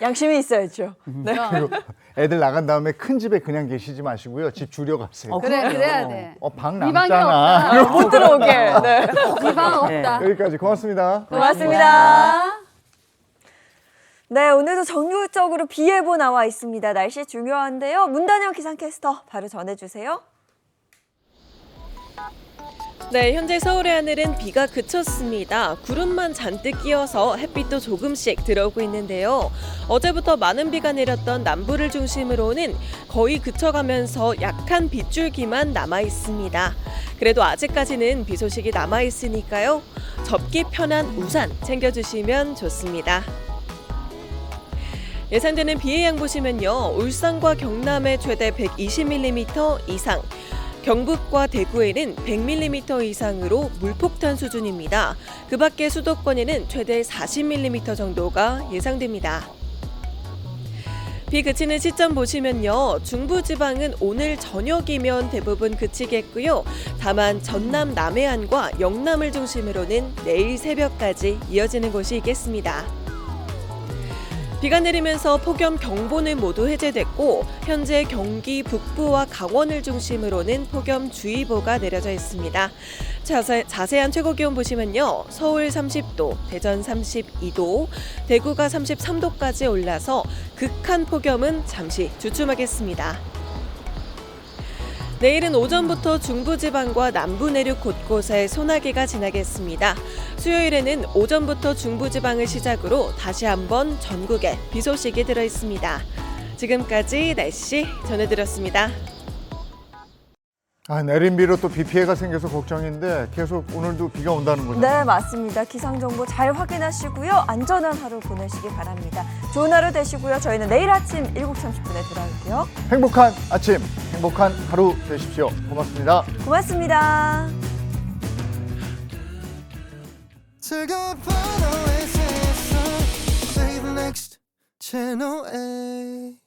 양심이 있어야죠. 네. 그리고 애들 나간 다음에 큰 집에 그냥 계시지 마시고요. 집 줄여가세요. 그래야 돼. 방 이 방이 남잖아. 없다. 못 들어오게. 네. 이 방 없다. 여기까지 고맙습니다. 고맙습니다. 네, 오늘도 전국적으로 비 예보 나와 있습니다. 날씨 중요한데요. 문단영 기상캐스터 바로 전해주세요. 네, 현재 서울의 하늘은 비가 그쳤습니다. 구름만 잔뜩 끼어서 햇빛도 조금씩 들어오고 있는데요. 어제부터 많은 비가 내렸던 남부를 중심으로는 거의 그쳐가면서 약한 빗줄기만 남아 있습니다. 그래도 아직까지는 비 소식이 남아 있으니까요. 접기 편한 우산 챙겨주시면 좋습니다. 예상되는 비의 양 보시면요. 울산과 경남에 최대 120mm 이상, 경북과 대구에는 100mm 이상으로 물폭탄 수준입니다. 그 밖에 수도권에는 최대 40mm 정도가 예상됩니다. 비 그치는 시점 보시면요. 중부지방은 오늘 저녁이면 대부분 그치겠고요. 다만 전남 남해안과 영남을 중심으로는 내일 새벽까지 이어지는 곳이 있겠습니다. 비가 내리면서 폭염경보는 모두 해제됐고 현재 경기 북부와 강원을 중심으로는 폭염주의보가 내려져 있습니다. 자세한 최고기온 보시면요. 서울 30도, 대전 32도, 대구가 33도까지 올라서 극한 폭염은 잠시 주춤하겠습니다. 내일은 오전부터 중부지방과 남부 내륙 곳곳에 소나기가 지나겠습니다. 수요일에는 오전부터 중부지방을 시작으로 다시 한번 전국에 비 소식이 들어 있습니다. 지금까지 날씨 전해드렸습니다. 내린 비로 또 비 피해가 생겨서 걱정인데 계속 오늘도 비가 온다는 거죠? 네, 맞습니다. 기상정보 잘 확인하시고요. 안전한 하루 보내시기 바랍니다. 좋은 하루 되시고요. 저희는 내일 아침 7시 30분에 돌아올게요. 행복한 아침, 행복한 하루 되십시오. 고맙습니다. 고맙습니다. 즐거운 밤의 세상 Say the next channel A